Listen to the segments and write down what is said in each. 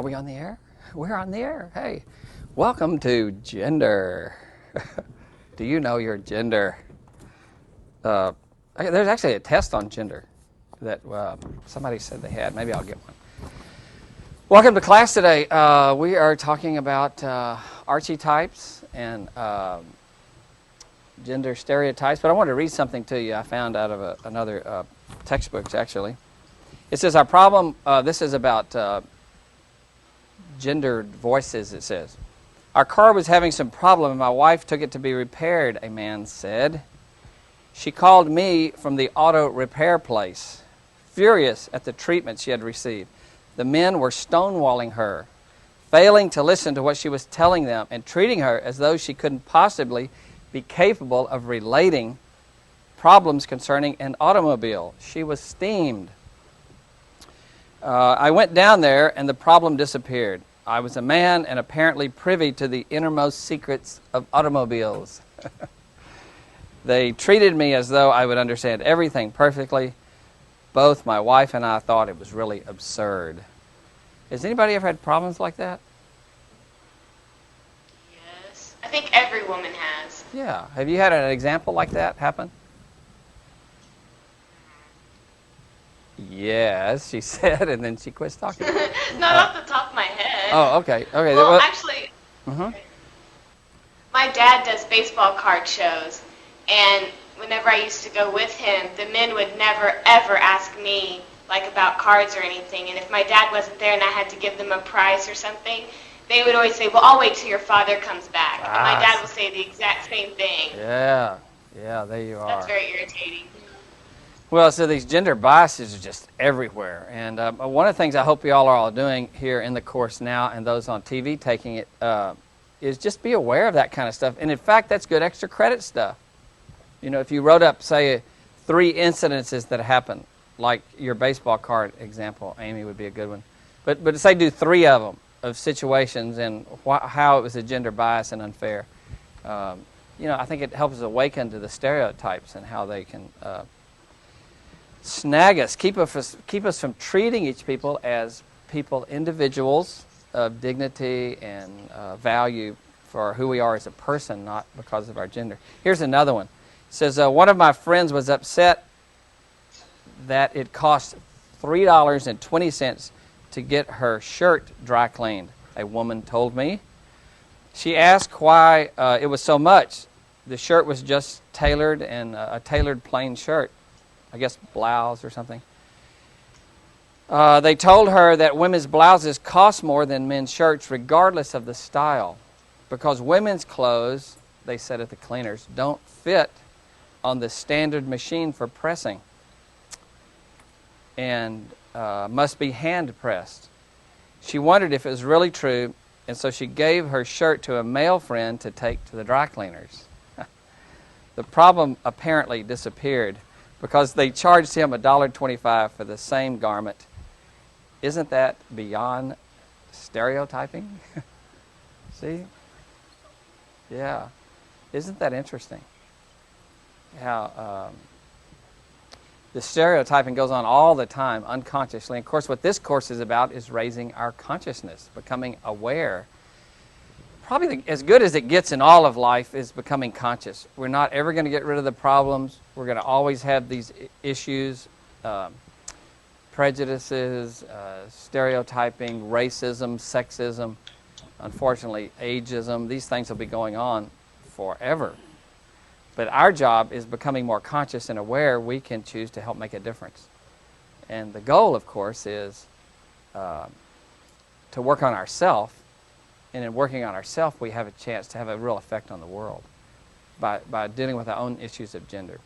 Are we on the air? We're on the air. Hey, welcome to gender. Do you know your gender? There's actually a test on gender that somebody said they had. Maybe I'll get one. Welcome to class today. We are talking about archetypes and gender stereotypes, but I wanted to read something to you I found out of another textbook, actually. It says our problem, this is about gendered voices, it says. Our car was having some problem and my wife took it to be repaired, a man said. She called me from the auto repair place, furious at the treatment she had received. The men were stonewalling her, failing to listen to what she was telling them and treating her as though she couldn't possibly be capable of relating problems concerning an automobile. She was steamed. I went down there and the problem disappeared. I was a man and apparently privy to the innermost secrets of automobiles. They treated me as though I would understand everything perfectly. Both my wife and I thought it was really absurd. Has anybody ever had problems like that? Yes. I think every woman has. Yeah. Have you had an example like that happen? Yes, she said, and then she quit talking. Not off the top of my head. Oh, okay. Okay. Well, actually, uh-huh. My dad does baseball card shows, and whenever I used to go with him, the men would never, ever ask me, like, about cards or anything. And if my dad wasn't there and I had to give them a prize or something, they would always say, well, I'll wait till your father comes back. And my dad will say the exact same thing. Yeah. Yeah, there you are. That's very irritating. Well, so these gender biases are just everywhere. And one of the things I hope you all are all doing here in the course now, and those on TV taking it, is just be aware of that kind of stuff. And in fact, that's good extra credit stuff. You know, if you wrote up, say, 3 incidences that happened, like your baseball card example, Amy would be a good one. But say do 3 of them, of situations and how it was a gender bias and unfair. You know, I think it helps us awaken to the stereotypes and how they can snag us, keep us from treating each people as people, individuals of dignity and value for who we are as a person, not because of our gender. Here's another one. It says, one of my friends was upset that it cost $3.20 to get her shirt dry cleaned, a woman told me. She asked why it was so much. The shirt was just tailored and a tailored plain shirt. I guess blouse or something. They told her that women's blouses cost more than men's shirts regardless of the style, because women's clothes, they said at the cleaners, don't fit on the standard machine for pressing and must be hand pressed. She wondered if it was really true, and so she gave her shirt to a male friend to take to the dry cleaners. The problem apparently disappeared because they charged him $1.25 for the same garment. Isn't that beyond stereotyping? See? Yeah. Isn't that interesting? How the stereotyping goes on all the time, unconsciously. And of course, what this course is about is raising our consciousness, becoming aware. Probably as good as it gets in all of life is becoming conscious. We're not ever going to get rid of the problems. We're going to always have these issues, prejudices, stereotyping, racism, sexism, unfortunately, ageism. These things will be going on forever. But our job is becoming more conscious and aware. We can choose to help make a difference. And the goal, of course, is to work on ourselves. And in working on ourselves, we have a chance to have a real effect on the world by dealing with our own issues of gender.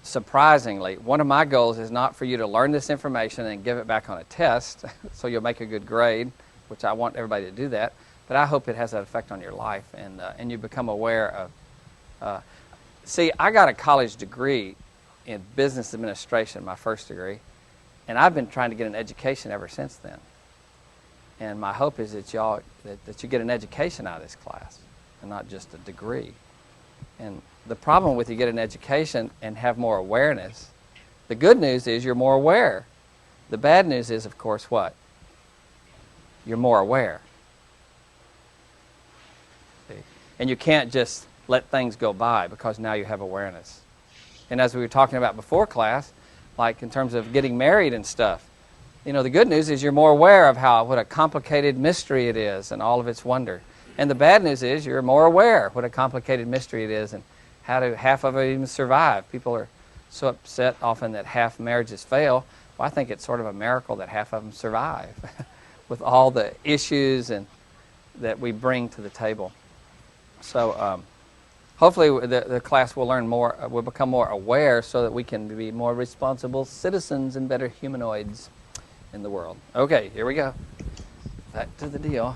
Surprisingly, one of my goals is not for you to learn this information and give it back on a test so you'll make a good grade, which I want everybody to do that, but I hope it has that effect on your life and you become aware of... See, I got a college degree in business administration, my first degree, and I've been trying to get an education ever since then. And my hope is that that you get an education out of this class and not just a degree. And the problem with you get an education and have more awareness, the good news is you're more aware. The bad news is, of course, what? you're more aware. See? And you can't just let things go by because now you have awareness. And as we were talking about before class, like in terms of getting married and stuff, you know, the good news is you're more aware of what a complicated mystery it is and all of its wonder. And the bad news is you're more aware what a complicated mystery it is and how do half of it even survive. People are so upset often that half marriages fail. Well, I think it's sort of a miracle that half of them survive with all the issues and that we bring to the table. So hopefully the class will learn more, will become more aware so that we can be more responsible citizens and better humanoids in the world. Okay, here we go. Back to the deal.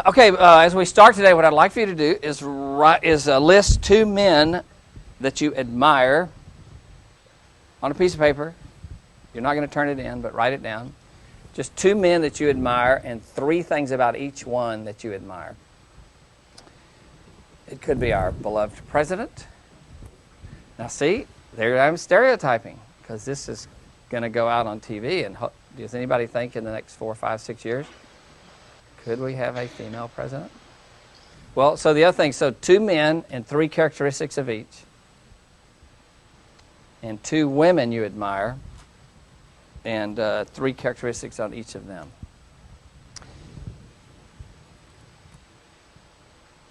Okay, as we start today, what I'd like for you to do is list 2 men that you admire on a piece of paper. You're not going to turn it in, but write it down. Just 2 men that you admire and 3 things about each one that you admire. It could be our beloved president. Now see, there I'm stereotyping because this is going to go out on TV. And does anybody think in the next 4, 5, 6 years, could we have a female president? Well, so the other thing, so 2 men and 3 characteristics of each. And 2 women you admire and 3 characteristics on each of them.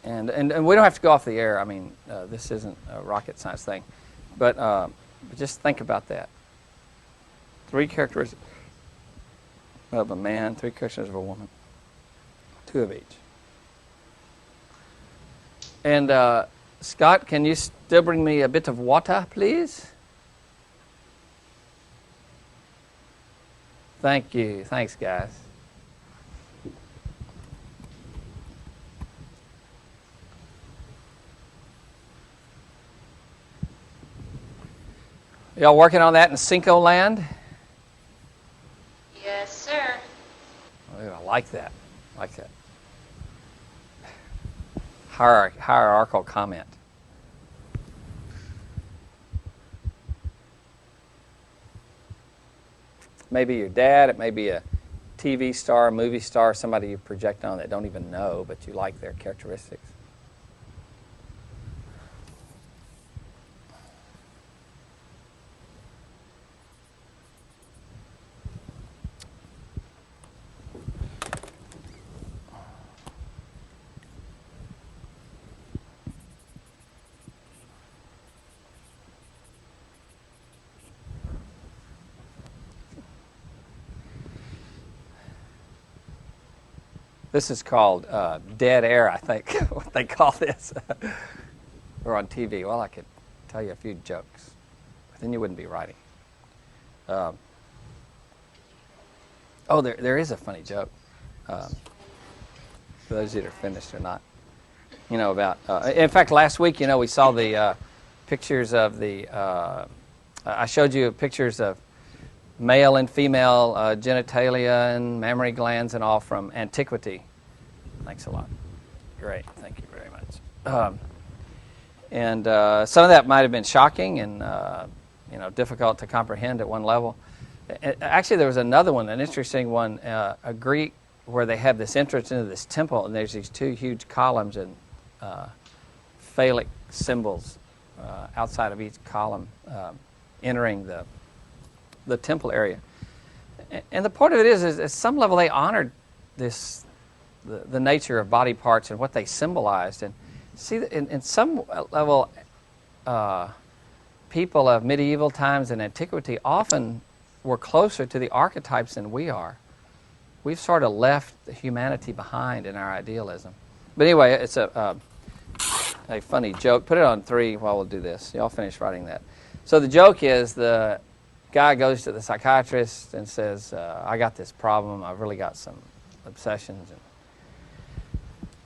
And we don't have to go off the air. I mean, this isn't a rocket science thing. But just think about that. 3 characteristics of a man, 3 characteristics of a woman. 2 of each. And Scott, can you still bring me a bit of water, please? Thank you. Thanks, guys. Y'all working on that in Cinco land? Yes, sir. Oh, I like that. I like that. Hierarchical comment. Maybe your dad, it may be a TV star, movie star, somebody you project on that don't even know, but you like their characteristics. This is called dead air, I think, what they call this. Or on TV. Well, I could tell you a few jokes, but then you wouldn't be writing. Oh, there is a funny joke. For those that are finished or not. You know, about... in fact, last week, you know, we saw the pictures of the... I showed you pictures of male and female genitalia and mammary glands and all from antiquity. Thanks a lot. Great. Thank you very much. And some of that might have been shocking and you know, difficult to comprehend at one level. Actually, there was another one, an interesting one, a Greek where they have this entrance into this temple, and there's these 2 huge columns and phallic symbols outside of each column entering the temple area. And the point of it is at some level they honored this, the nature of body parts and what they symbolized. And see, in some level, people of medieval times and antiquity often were closer to the archetypes than we are. We've sort of left the humanity behind in our idealism. But anyway, it's a funny joke. Put it on 3 while we'll do this. Y'all finish writing that. So the joke is the guy goes to the psychiatrist and says, I got this problem. I've really got some obsessions and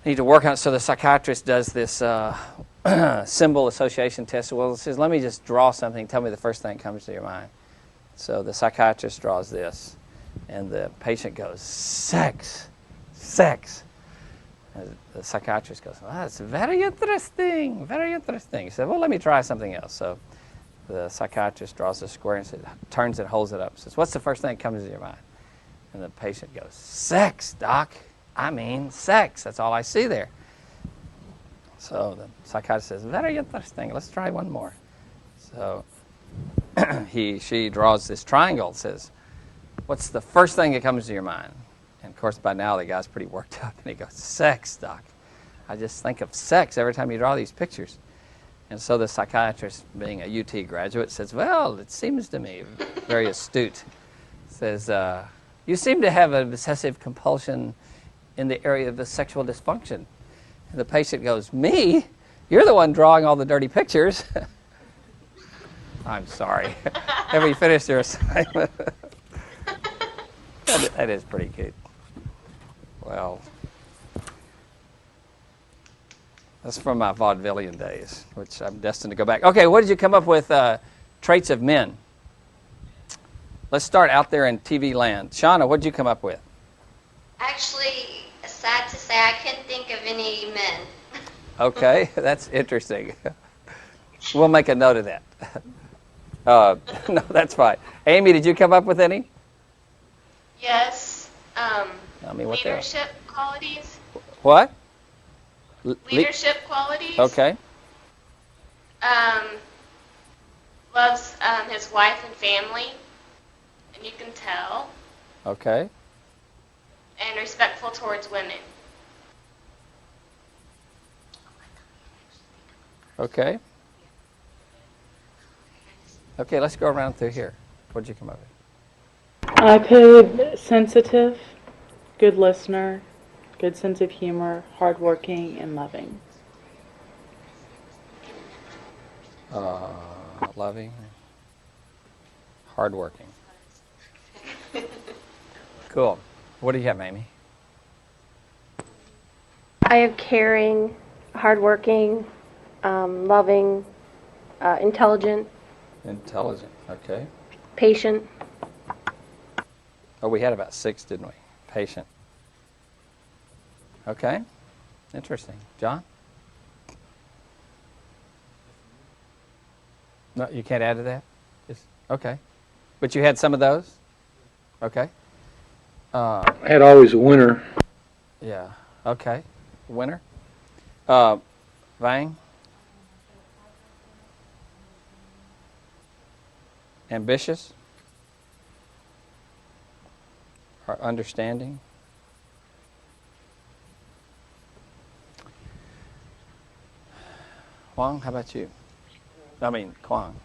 I need to work on it. So the psychiatrist does this symbol association test. Well, it says, let me just draw something. Tell me the first thing that comes to your mind. So the psychiatrist draws this, and the patient goes, sex, sex. And the psychiatrist goes, well, that's very interesting, very interesting. He said, well, let me try something else. So the psychiatrist draws a square and says, turns it, holds it up, says, what's the first thing that comes to your mind? And the patient goes, sex, doc. I mean sex. That's all I see there. So the psychiatrist says, very interesting. Let's try one more. So she draws this triangle, says, what's the first thing that comes to your mind? And of course, by now the guy's pretty worked up, and he goes, sex, doc. I just think of sex every time you draw these pictures. And so the psychiatrist, being a UT graduate, says, well, it seems to me, very astute, says, you seem to have an obsessive compulsion in the area of the sexual dysfunction. And the patient goes, me? You're the one drawing all the dirty pictures. I'm sorry. Have we finished your assignment? That is pretty cute. Well, that's from my vaudevillian days, which I'm destined to go back. Okay, what did you come up with traits of men? Let's start out there in TV land. Shauna, what did you come up with? Actually, sad to say, I couldn't think of any men. Okay, that's interesting. We'll make a note of that. No, that's fine. Amy, did you come up with any? Yes. Tell me what they are. Leadership qualities. What? Leadership qualities. Okay. Loves his wife and family, and you can tell. Okay. And respectful towards women. Okay. Okay, let's go around through here. What did you come up with? I put sensitive, good listener, good sense of humor, hardworking, and loving. Loving, hardworking. Cool. What do you have, Amy? I have caring, hardworking, loving, intelligent, Intelligent. Okay. patient. Oh, we had about 6, didn't we? Patient. Okay. Interesting. John? No, you can't add to that? Just, okay. But you had some of those? Okay. I had always a winner. Yeah. Okay. Winner? Vang? Ambitious? Or understanding? Huang, how about you? I mean, Kwang.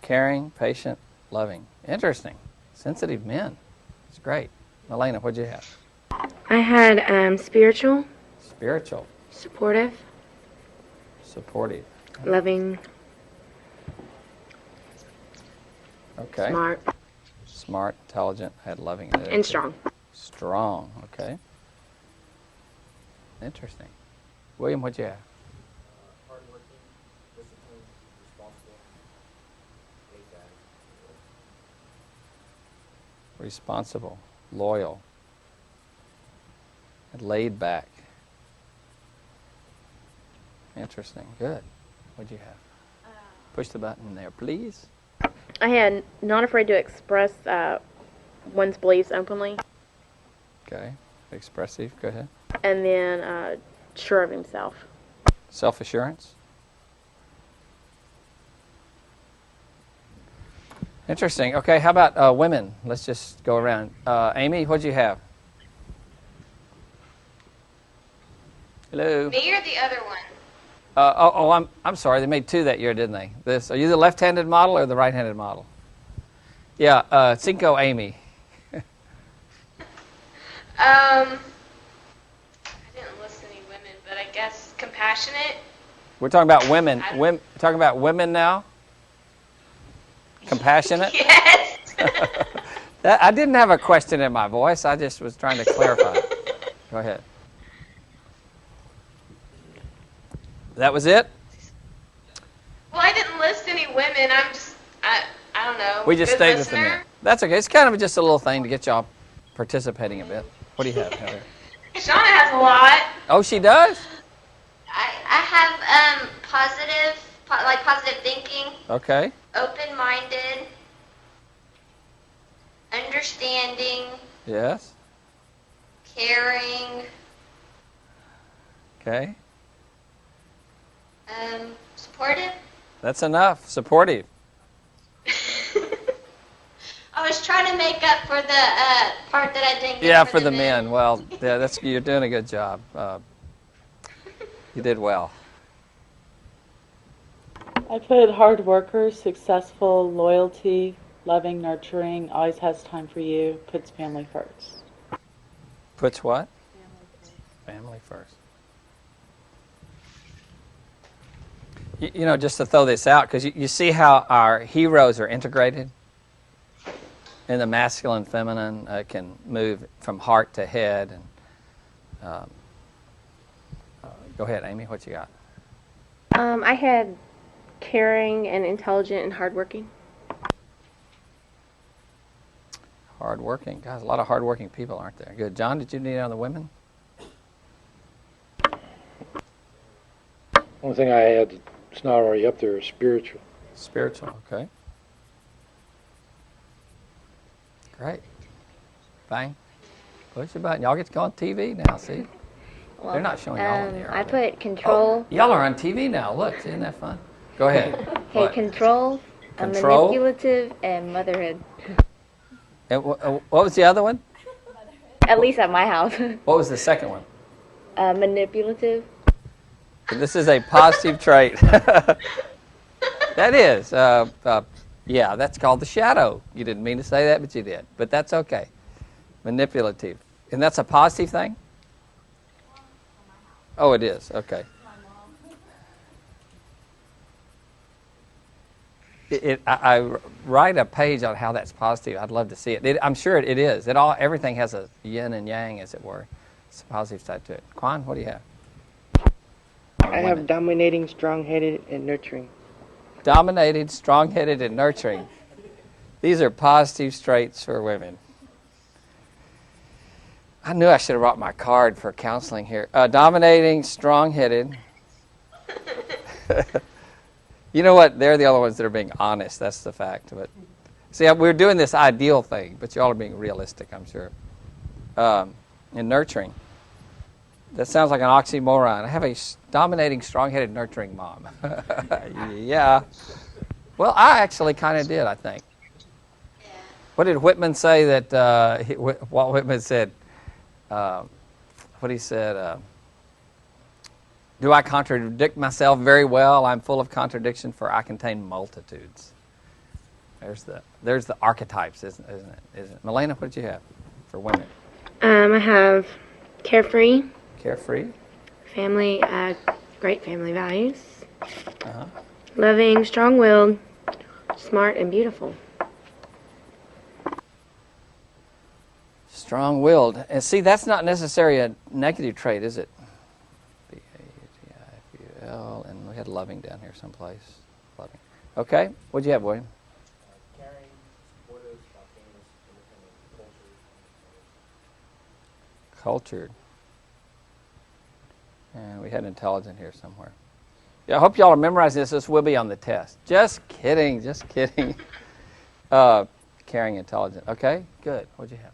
Caring, patient, loving. Interesting. Sensitive men. It's great. Elena, what'd you have? I had spiritual, Spiritual, supportive, supportive. loving, Okay. smart, Smart, intelligent, had loving. and strong. Strong, okay. Interesting. William, what'd you have? Hardworking, disciplined, responsible, laid back. Responsible, loyal, and laid back. Interesting. Good. What'd you have? Push the button there, please. I had not afraid to express one's beliefs openly, Okay. Expressive. Go ahead. and then sure of himself. Self-assurance. Interesting. Okay, how about women? Let's just go around. Amy, what'd you have? Hello. Me or the other one? I'm sorry. They made 2 that year, didn't they? Are you the left-handed model or the right-handed model? Yeah, Cinco Amy. I didn't list any women, but I guess compassionate. We're talking about women. Talking about women now. Compassionate. Yes. I didn't have a question in my voice. I just was trying to clarify. Go ahead. That was it? Well, I didn't list any women. I don't know. We just Good stayed with the listener. men. That's okay. It's kind of just a little thing to get y'all participating a bit. What do you have, Heather? Shauna has a lot. Oh, she does? I have positive thinking, Okay. open-minded, understanding, Yes. caring, Okay. supportive. That's enough. Supportive. I was trying to make up for the part that I didn't get Yeah, for for the men. Well, yeah, you're doing a good job. You did well. I put hard worker, successful, loyalty, loving, nurturing, always has time for you, puts family first. Puts what? Family first. You know, just to throw this out, because you see how our heroes are integrated? And the masculine, feminine can move from heart to head. And go ahead, Amy. What you got? I had caring and intelligent and hardworking. Hardworking. Guys, a lot of hardworking people, aren't there? Good. John, did you need any on the women? Only thing I had that's not already up there is spiritual. Spiritual. Okay. Great. Bang. Push the button. Y'all get to go on TV now, see? Well, They're not showing y'all on here. I are they? put control. Oh, y'all are on TV now. Look, isn't that fun? Go ahead. Okay, What? control, Control? manipulative, and motherhood. And what was the other one? At least at my house. What was the second one? Manipulative. This is a positive trait. That is. Yeah, that's called the shadow. You didn't mean to say that, but you did. But that's okay. Manipulative. And that's a positive thing? Oh, it is. Okay. I write a page on how that's positive. I'd love to see it. I'm sure it is. Everything has a yin and yang, as it were. It's a positive side to it. Quan, what do you have? I have dominating, strong-headed, and nurturing. Dominated, strong-headed, and nurturing. These are positive traits for women. I knew I should have brought my card for counseling here. Dominating, strong-headed. You know what? They're the only ones that are being honest. That's the fact. But see, we're doing this ideal thing, but y'all are being realistic, I'm sure. And nurturing. That sounds like an oxymoron. I have a dominating, strong-headed, nurturing mom. Yeah. Well, I actually kind of did, I think. What did Whitman say that, Walt Whitman said, what he said, do I contradict myself very well? I'm full of contradiction, for I contain multitudes. There's the archetypes, isn't it? Melena, what did you have for women? I have carefree. Carefree. Family, great family values. Uh-huh. Loving, strong-willed, smart, and beautiful. Strong-willed. And see, that's not necessarily a negative trait, is it? B-A-T-I-F-U-L, and we had loving down here someplace. Loving. Okay, what'd you have, William? Caring, supportive, spontaneous, independent, Cultured. And we had intelligent here somewhere. Yeah, I hope y'all are memorizing this. This will be on the test. Just kidding, just kidding. Caring, intelligent. Okay, good. What'd you have?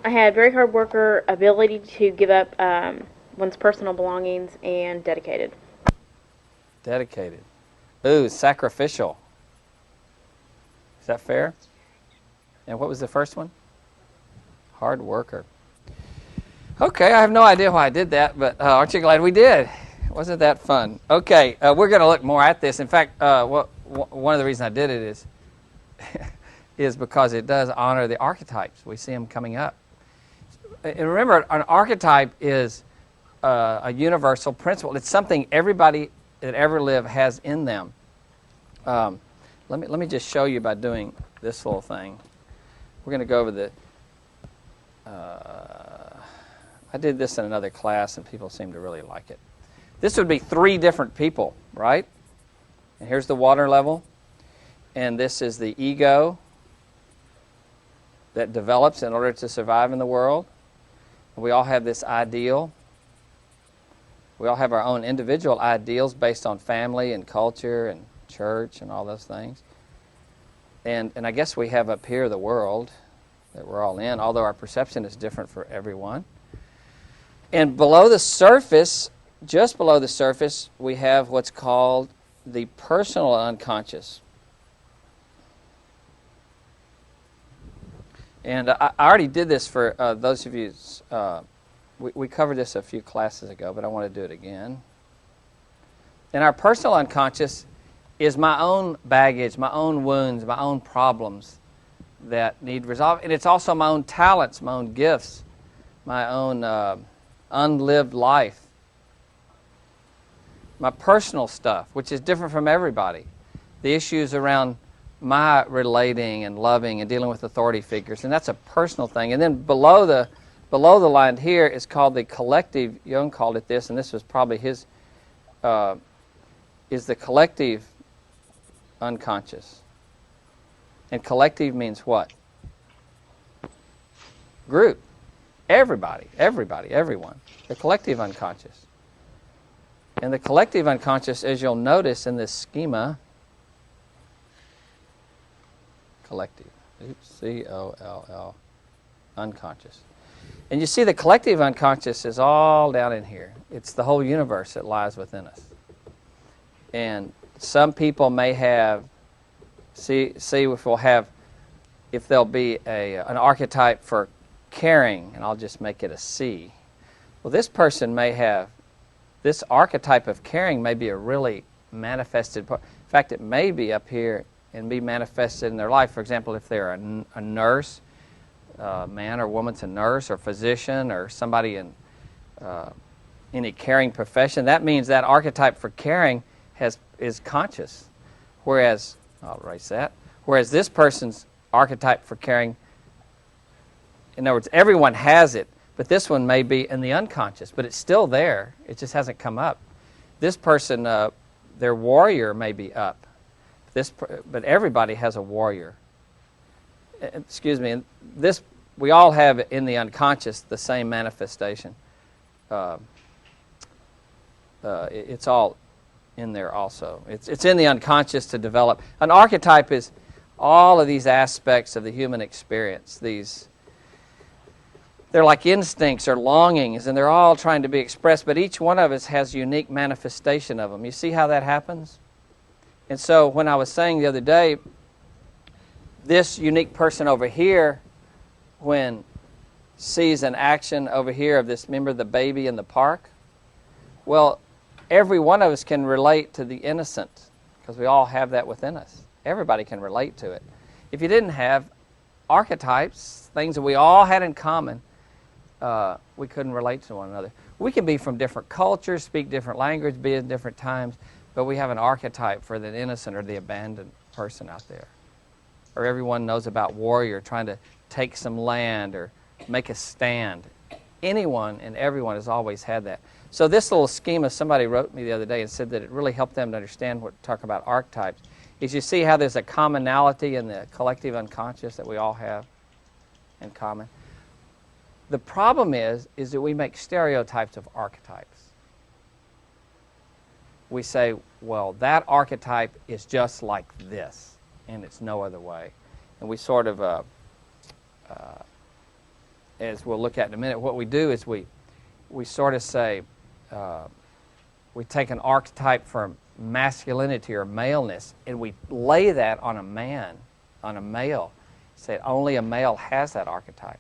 I had very hard worker, ability to give up one's personal belongings, and dedicated. Dedicated. Ooh, sacrificial. Is that fair? And what was the first one? Hard worker. Okay, I have no idea why I did that, but aren't you glad we did? Wasn't that fun? Okay, we're going to look more at this. In fact, one of the reasons I did it is because it does honor the archetypes. We see them coming up. And remember, an archetype is a universal principle. It's something everybody that ever lived has in them. Let me just show you by doing this little thing. We're going to go over the... I did this in another class, and people seem to really like it. This would be 3 different people, right? And here's the water level. And this is the ego that develops in order to survive in the world. And we all have this ideal. We all have our own individual ideals based on family and culture and church and all those things. And I guess we have up here the world. that we're all in, although our perception is different for everyone. And below the surface, just below the surface, we have what's called the personal unconscious. And I already did this for those of you, we covered this a few classes ago, but I want to do it again. And our personal unconscious is my own baggage, my own wounds, my own problems that need resolved. And it's also my own talents, my own gifts, my own unlived life, my personal stuff, which is different from everybody. The issues around my relating and loving and dealing with authority figures, and that's a personal thing. And then below the line here is called the collective. Jung called it this, and this was probably his, is the collective unconscious. And collective means what? Group. Everybody, everyone. The collective unconscious. And the collective unconscious, as you'll notice in this schema, collective, C-O-L-L, unconscious. And you see the collective unconscious is all down in here. It's the whole universe that lies within us. And some people may have, see if we'll have, if there'll be an archetype for caring, and I'll just make it a C. Well, this person may have, this archetype of caring may be a really manifested part. In fact, it may be up here and be manifested in their life. For example, if they're a nurse, man or woman's a nurse or physician or somebody in any caring profession, that means that archetype for caring is conscious. Whereas, I'll erase that, whereas this person's archetype for caring, in other words, everyone has it, but this one may be in the unconscious, but it's still there. It just hasn't come up. This person, their warrior may be up. But everybody has a warrior. Excuse me. This, we all have in the unconscious the same manifestation. It's all in there also. It's in the unconscious to develop. An archetype is all of these aspects of the human experience. They're like instincts or longings, and they're all trying to be expressed, but each one of us has unique manifestation of them. You see how that happens? And so when I was saying the other day, this unique person over here, when sees an action over here of this, remember the baby in the park? Well, every one of us can relate to the innocent, because we all have that within us. Everybody can relate to it. If you didn't have archetypes, things that we all had in common, we couldn't relate to one another. We can be from different cultures, speak different language, be in different times, but we have an archetype for the innocent or the abandoned person out there. Or everyone knows about warrior trying to take some land or make a stand. Anyone and everyone has always had that. So this little schema, somebody wrote me the other day and said that it really helped them to understand what talk about archetypes. Is you see how there's a commonality in the collective unconscious that we all have in common. The problem is that we make stereotypes of archetypes. We say, well, that archetype is just like this, and it's no other way. And we sort of, as we'll look at in a minute, what we do is we sort of say, we take an archetype for masculinity or maleness, and we lay that on a man, on a male. Say only a male has that archetype.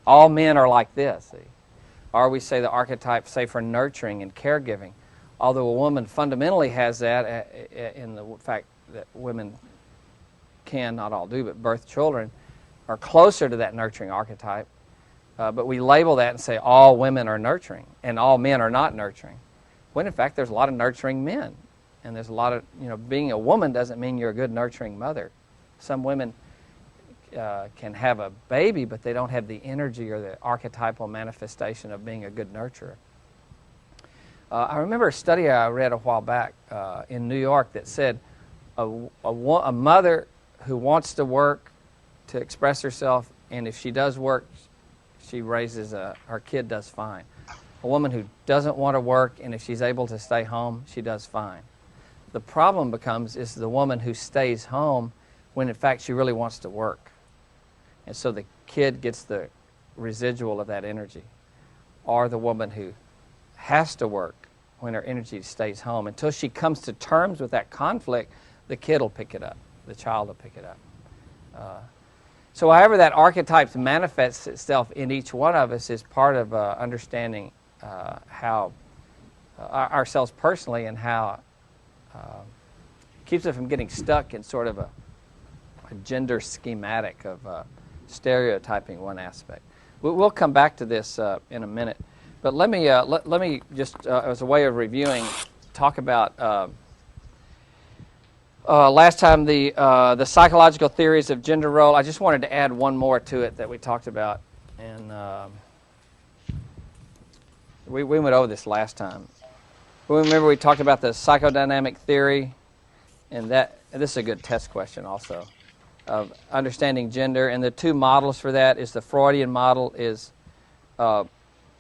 All men are like this. See? Or we say the archetype, say, for nurturing and caregiving. Although a woman fundamentally has that in the fact that women can, not all do, but birth children, are closer to that nurturing archetype. But we label that and say all women are nurturing and all men are not nurturing. When in fact there's a lot of nurturing men. And there's a lot of, being a woman doesn't mean you're a good nurturing mother. Some women can have a baby, but they don't have the energy or the archetypal manifestation of being a good nurturer. I remember a study I read a while back in New York that said a mother who wants to work to express herself, and if she does work, she raises her kid does fine. A woman who doesn't want to work, and if she's able to stay home, she does fine. The problem becomes is the woman who stays home when in fact she really wants to work. and so the kid gets the residual of that energy, or the woman who has to work when her energy stays home. Until she comes to terms with that conflict, the kid will pick it up, the child will pick it up. So however that archetypes manifests itself in each one of us is part of understanding how ourselves personally, and how keeps us from getting stuck in sort of a gender schematic of stereotyping one aspect. We'll come back to this in a minute, but let me just, as a way of reviewing, talk about last time the psychological theories of gender role. I just wanted to add one more to it that we talked about, and we went over this last time. Remember we talked about the psychodynamic theory, and this is a good test question also, of understanding gender. And the two models for that is the Freudian model is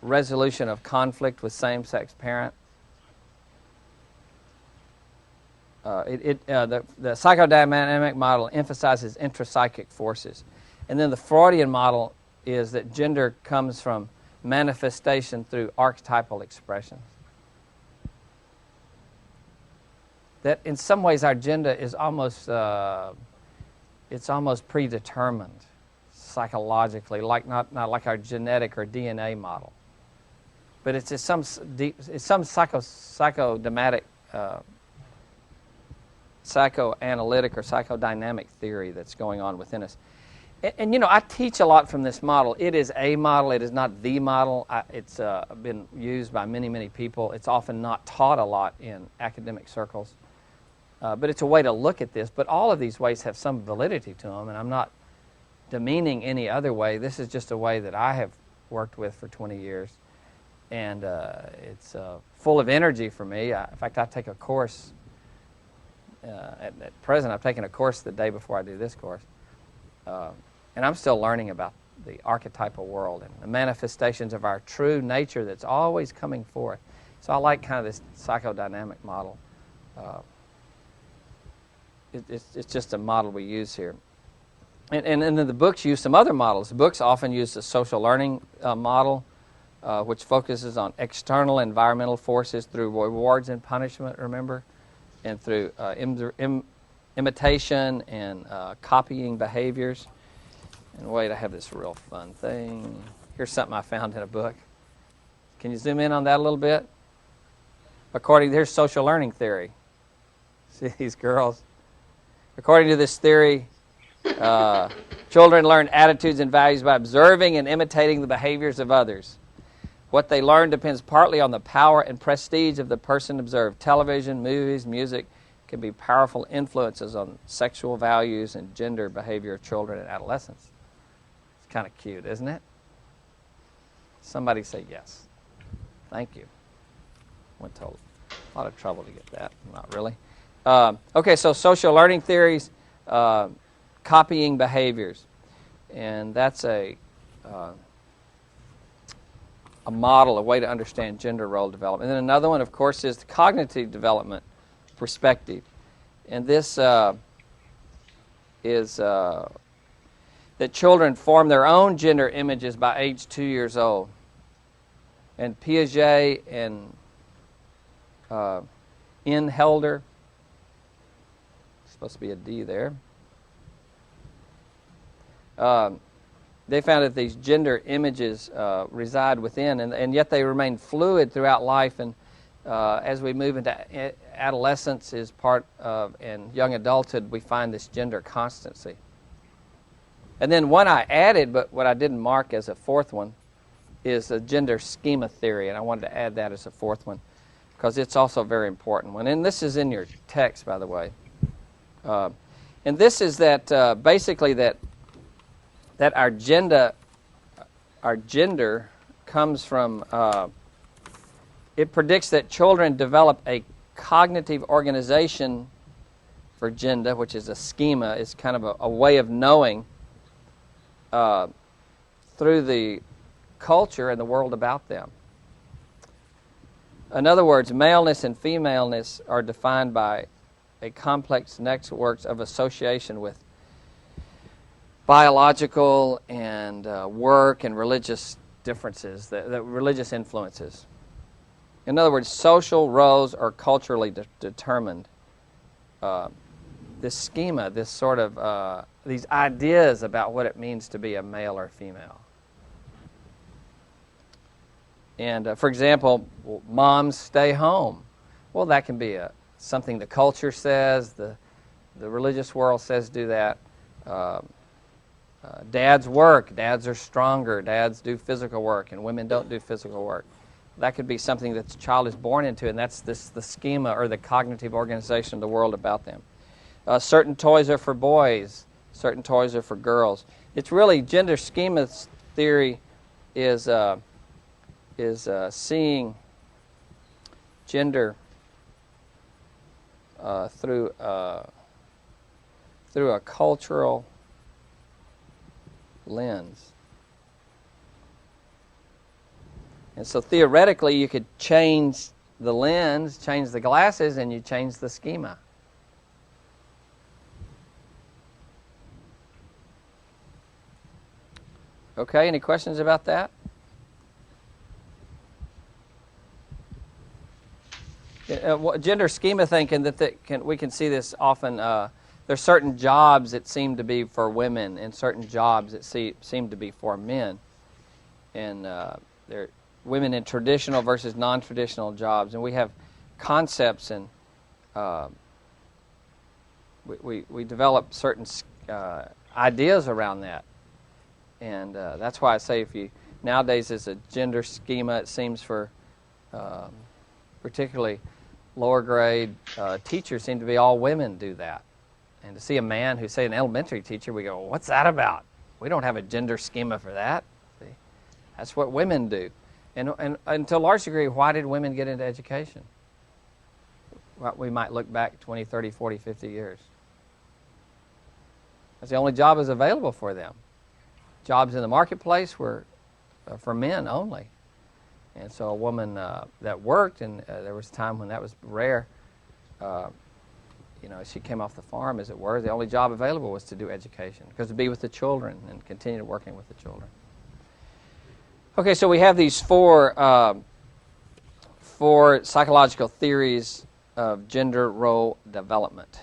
resolution of conflict with same-sex parent. The psychodynamic model emphasizes intrapsychic forces. And then the Freudian model is that gender comes from manifestation through archetypal expressions. That in some ways our gender is almost it's almost predetermined psychologically, like not like our genetic or DNA model, but it's just some psychodynamic, psychoanalytic or psychodynamic theory that's going on within us. And you know, I teach a lot from this model. It is a model. It is not the model. It's been used by many, many people. It's often not taught a lot in academic circles. But it's a way to look at this. But all of these ways have some validity to them, and I'm not demeaning any other way. This is just a way that I have worked with for 20 years. And it's full of energy for me. In fact, I take a course. At present, I've taken a course the day before I do this course. And I'm still learning about the archetypal world and the manifestations of our true nature that's always coming forth. So I like kind of this psychodynamic model. It's just a model we use here. And then the books use some other models. The books often use the social learning model, which focuses on external environmental forces through rewards and punishment, remember? And through imitation and copying behaviors. And wait, I have this real fun thing. Here's something I found in a book. Can you zoom in on that a little bit? Here's social learning theory. See these girls? According to this theory, children learn attitudes and values by observing and imitating the behaviors of others. What they learn depends partly on the power and prestige of the person observed. Television, movies, music can be powerful influences on sexual values and gender behavior of children and adolescents. It's kind of cute, isn't it? Somebody say yes. Thank you. Went to a lot of trouble to get that. Not really. Okay, so social learning theories, copying behaviors. And that's a model, a way to understand gender role development. And then another one, of course, is the cognitive development perspective. And this is that children form their own gender images by age 2 years old. And Piaget and Inhelder, supposed to be a D there, they found that these gender images reside within, and yet they remain fluid throughout life. And as we move into adolescence is part of, and young adulthood, we find this gender constancy. And then one I added, but what I didn't mark as a fourth one, is a gender schema theory, and I wanted to add that as a fourth one because it's also a very important one. And this is in your text, by the way. And this is that basically that our gender comes from, it predicts that children develop a cognitive organization for gender, which is a schema, is kind of a way of knowing through the culture and the world about them. In other words, maleness and femaleness are defined by a complex networks of association with biological and work and religious differences, the religious influences. In other words, social roles are culturally determined. This schema, this sort of, these ideas about what it means to be a male or female. And for example, moms stay home. Well, that can be something the culture says, the religious world says do that. Dads work, dads are stronger, dads do physical work, and women don't do physical work. That could be something that the child is born into, and that's the schema or the cognitive organization of the world about them. Certain toys are for boys, certain toys are for girls. It's really gender schema theory is seeing gender through a cultural lens. And so theoretically, you could change the lens, change the glasses, and you change the schema. Okay, any questions about that? Gender schema thinking, we can see this often. There's certain jobs that seem to be for women and certain jobs that seem to be for men. And there are women in traditional versus non-traditional jobs. And we have concepts and we develop certain ideas around that. And that's why I say nowadays as a gender schema, it seems for particularly lower grade teachers seem to be all women do that. And to see a man who's, say, an elementary teacher, we go, what's that about? We don't have a gender schema for that. See? That's what women do. And to a large degree, why did women get into education? Well, we might look back 20, 30, 40, 50 years. That's the only job that's available for them. Jobs in the marketplace were for men only. And so a woman that worked, and there was a time when that was rare, she came off the farm, as it were. The only job available was to do education, because to be with the children and continue working with the children. Okay, so we have these four psychological theories of gender role development.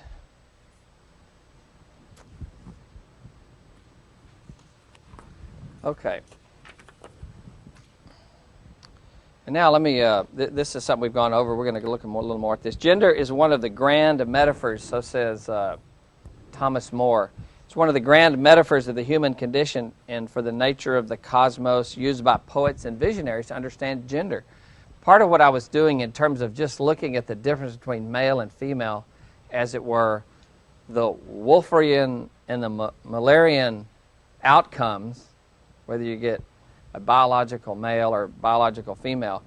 Okay. And now let me, this is something we've gone over. We're going to look a little more at this. Gender is one of the grand metaphors, so says Thomas More. It's one of the grand metaphors of the human condition and for the nature of the cosmos used by poets and visionaries to understand gender. Part of what I was doing in terms of just looking at the difference between male and female, as it were, the Wolferian and the Müllerian outcomes, whether you get a biological male or biological female,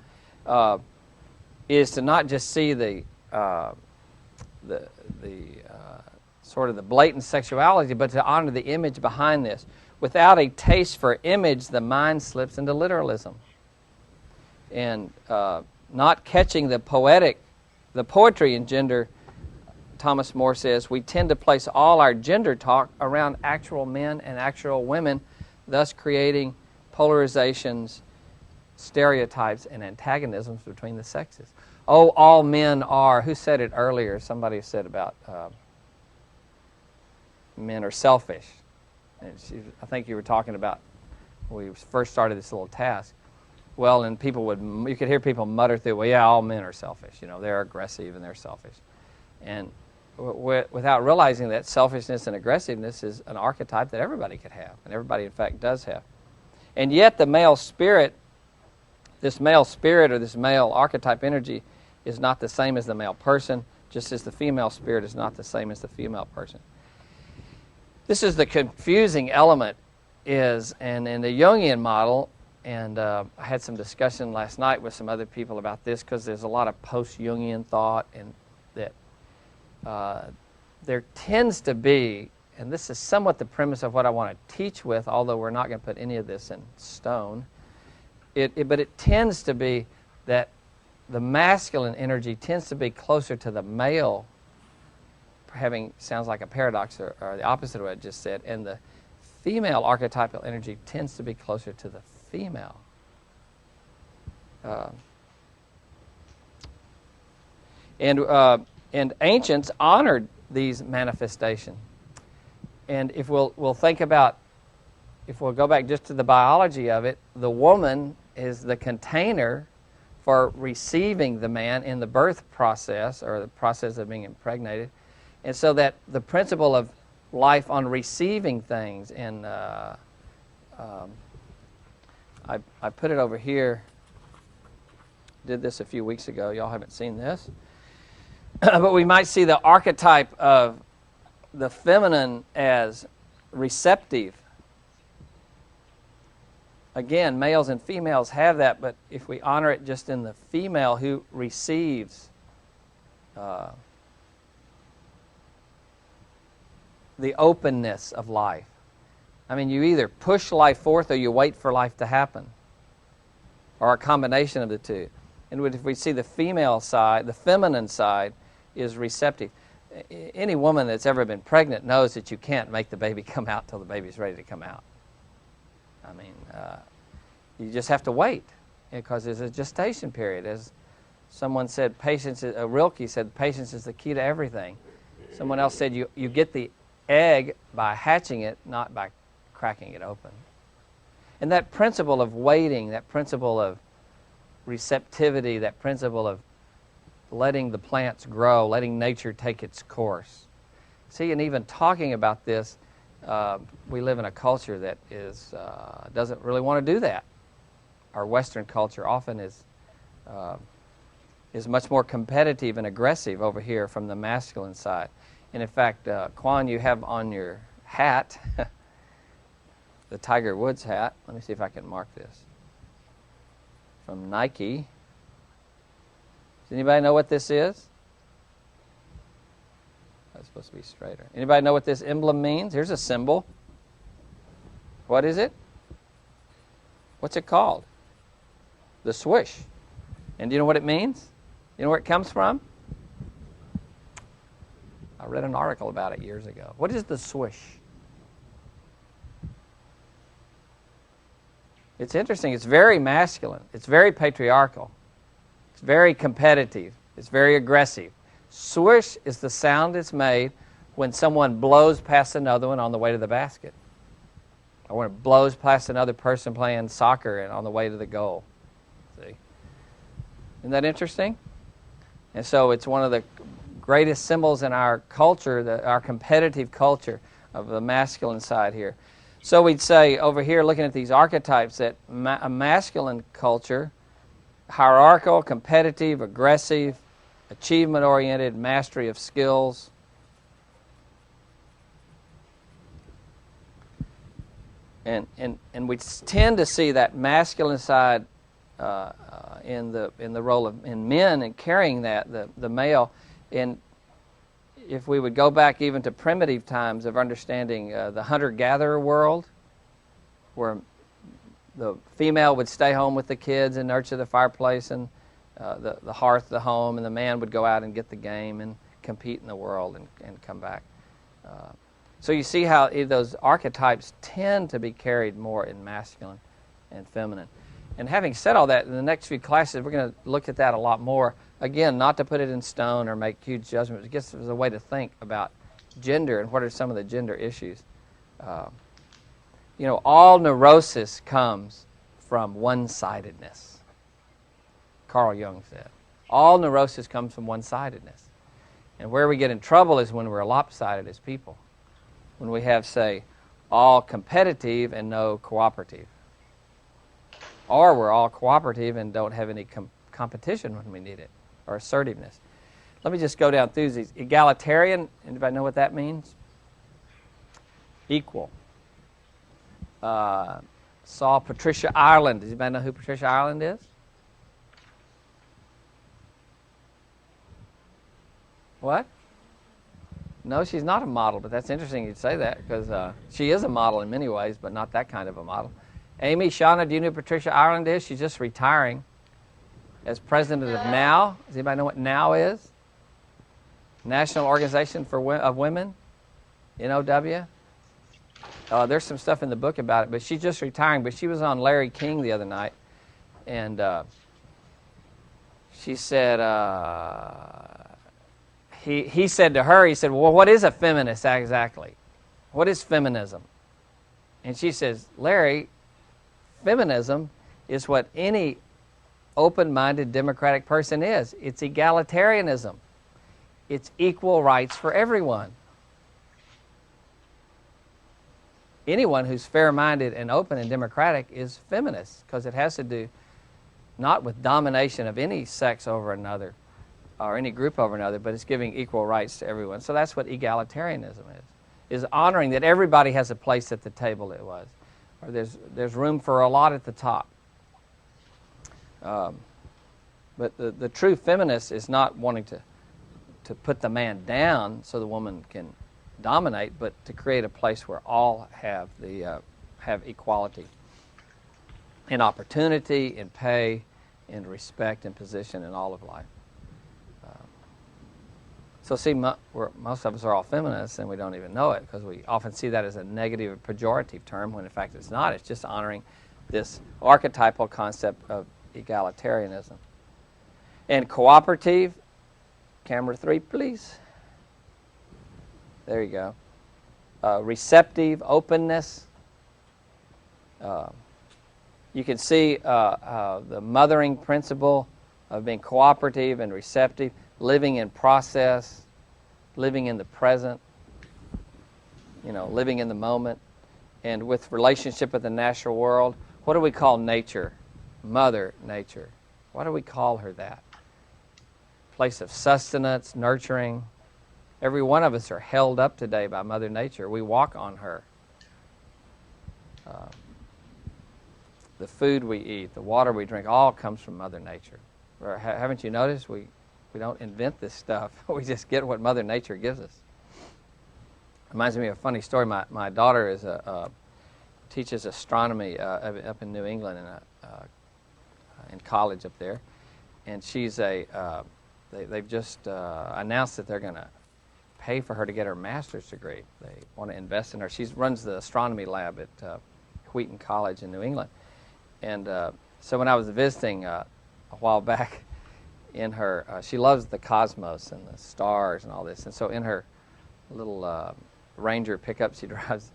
is to not just see the sort of the blatant sexuality, but to honor the image behind this. Without a taste for image, the mind slips into literalism, and not catching the poetry in gender. Thomas More says we tend to place all our gender talk around actual men and actual women, thus creating polarizations, stereotypes, and antagonisms between the sexes. Oh, all men are. Who said it earlier? Somebody said about men are selfish. And I think you were talking about when we first started this little task. Well, and you could hear people mutter through, well, yeah, all men are selfish. They're aggressive and they're selfish. And without realizing that selfishness and aggressiveness is an archetype that everybody could have, and everybody, in fact, does have. And yet the male spirit, this male spirit or this male archetype energy is not the same as the male person, just as the female spirit is not the same as the female person. This is the confusing element and in the Jungian model, and I had some discussion last night with some other people about this, because there's a lot of post-Jungian thought, and that there tends to be, and this is somewhat the premise of what I want to teach with, although we're not going to put any of this in stone, but it tends to be that the masculine energy tends to be closer to the male, sounds like a paradox or the opposite of what I just said, and the female archetypal energy tends to be closer to the female. And ancients honored these manifestations. And if we'll think about, if we'll go back just to the biology of it, the woman is the container for receiving the man in the birth process, or the process of being impregnated. And so that the principle of life on receiving things, and I put it over here, did this a few weeks ago, y'all haven't seen this, but we might see the archetype of the feminine as receptive. Again, males and females have that, but if we honor it just in the female who receives the openness of life. I mean, you either push life forth or you wait for life to happen, or a combination of the two. And if we see the female side, the feminine side is receptive. Any woman that's ever been pregnant knows that you can't make the baby come out till the baby's ready to come out. I mean, you just have to wait, because there's a gestation period. As someone said, Rilke said, patience is the key to everything. Someone else said, you get the egg by hatching it, not by cracking it open. And that principle of waiting, that principle of receptivity, that principle of letting the plants grow, letting nature take its course. See, and even talking about this, we live in a culture that doesn't really want to do that. Our Western culture often is much more competitive and aggressive over here from the masculine side. And in fact, Quan, you have on your hat, the Tiger Woods hat. Let me see if I can mark this. From Nike. Does anybody know what this is? That's supposed to be straighter. Anybody know what this emblem means? Here's a symbol. What is it? What's it called? The swoosh. And do you know what it means? You know where it comes from? I read an article about it years ago. What is the swoosh? It's interesting. It's very masculine. It's very patriarchal. It's very competitive. It's very aggressive. Swoosh is the sound that's made when someone blows past another one on the way to the basket, or when it blows past another person playing soccer and on the way to the goal. See? Isn't that interesting? And so it's one of the greatest symbols in our culture, our competitive culture of the masculine side here. So we'd say over here, looking at these archetypes, that a masculine culture, hierarchical, competitive, aggressive, achievement-oriented, mastery of skills. And we tend to see that masculine side in the role of men and carrying that, the male. And if we would go back even to primitive times of understanding the hunter-gatherer world, where the female would stay home with the kids and nurture the fireplace and the hearth, the home, and the man would go out and get the game and compete in the world and come back. So you see how those archetypes tend to be carried more in masculine and feminine. And having said all that, in the next few classes, we're going to look at that a lot more. Again, not to put it in stone or make huge judgments. It gives us a way to think about gender and what are some of the gender issues. All neurosis comes from one-sidedness. Carl Jung said. All neurosis comes from one-sidedness. And where we get in trouble is when we're lopsided as people. When we have, say, all competitive and no cooperative. Or we're all cooperative and don't have any competition when we need it, or assertiveness. Let me just go down through these. Egalitarian, anybody know what that means? Equal. Saw Patricia Ireland. Does anybody know who Patricia Ireland is? What? No, she's not a model, but that's interesting you'd say that, because she is a model in many ways, but not that kind of a model. Amy, Shauna, do you know who Patricia Ireland is? She's just retiring as president of NOW. Does anybody know what NOW is? National Organization of Women, NOW. There's some stuff in the book about it, but she's just retiring. But she was on Larry King the other night, and she said, he said to her, he said, well, what is a feminist exactly? What is feminism? And she says, Larry, feminism is what any open-minded democratic person is. It's egalitarianism. It's equal rights for everyone. Anyone who's fair-minded and open and democratic is feminist, because it has to do not with domination of any sex over another or any group over another, but it's giving equal rights to everyone. So that's what egalitarianism is honoring that everybody has a place at the table. It was, or there's room for a lot at the top. But the true feminist is not wanting to put the man down so the woman can dominate, but to create a place where all have equality in opportunity, in pay, in respect, and position in all of life. So see, most of us are all feminists, and we don't even know it, because we often see that as a negative or pejorative term, when in fact it's not. It's just honoring this archetypal concept of egalitarianism. And cooperative, camera 3, please. There you go. Receptive, openness. You can see the mothering principle of being cooperative and receptive, living in process, living in the present, living in the moment. And with relationship with the natural world, what do we call nature? Mother Nature. Why do we call her that? Place of sustenance, nurturing. Every one of us are held up today by Mother Nature. We walk on her. The food we eat, the water we drink, all comes from Mother Nature. Haven't you noticed? We don't invent this stuff. We just get what Mother Nature gives us. Reminds me of a funny story. My daughter teaches astronomy up in New England in college up there, and she's they've just announced that they're going to pay for her to get her master's degree. They want to invest in her. She runs the astronomy lab at Wheaton College in New England. And so when I was visiting a while back, in her, she loves the cosmos and the stars and all this. And so in her little Ranger pickup she drives,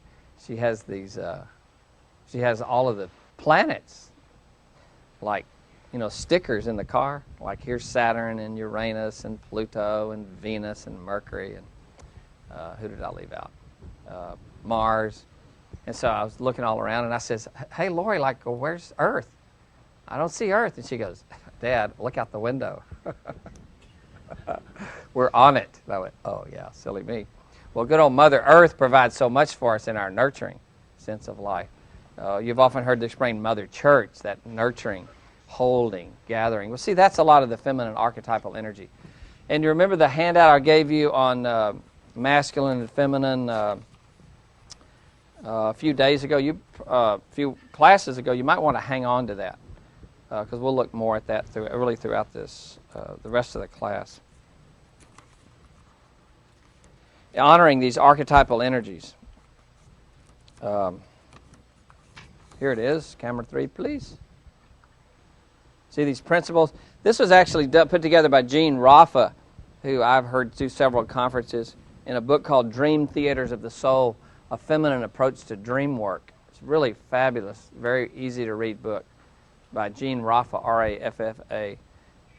she has she has all of the planets, like, stickers in the car. Like, here's Saturn and Uranus and Pluto and Venus and Mercury and who did I leave out? Mars. And so I was looking all around, and I says, hey, Lori, where's Earth? I don't see Earth. And she goes, Dad, look out the window. We're on it. And I went, oh, yeah, silly me. Well, good old Mother Earth provides so much for us in our nurturing sense of life. You've often heard the expression Mother Church, that nurturing, holding, gathering. Well, see, that's a lot of the feminine archetypal energy. And you remember the handout I gave you on masculine and feminine a few days ago, a few classes ago. You might want to hang on to that, because we'll look more at that throughout this, the rest of the class. Honoring these archetypal energies. Here it is. Camera 3, please. See these principles? This was actually put together by Gene Raffa, who I've heard do several conferences, in a book called Dream Theaters of the Soul, A Feminine Approach to Dream Work. It's really fabulous, very easy to read book by Gene Raffa, R-A-F-F-A,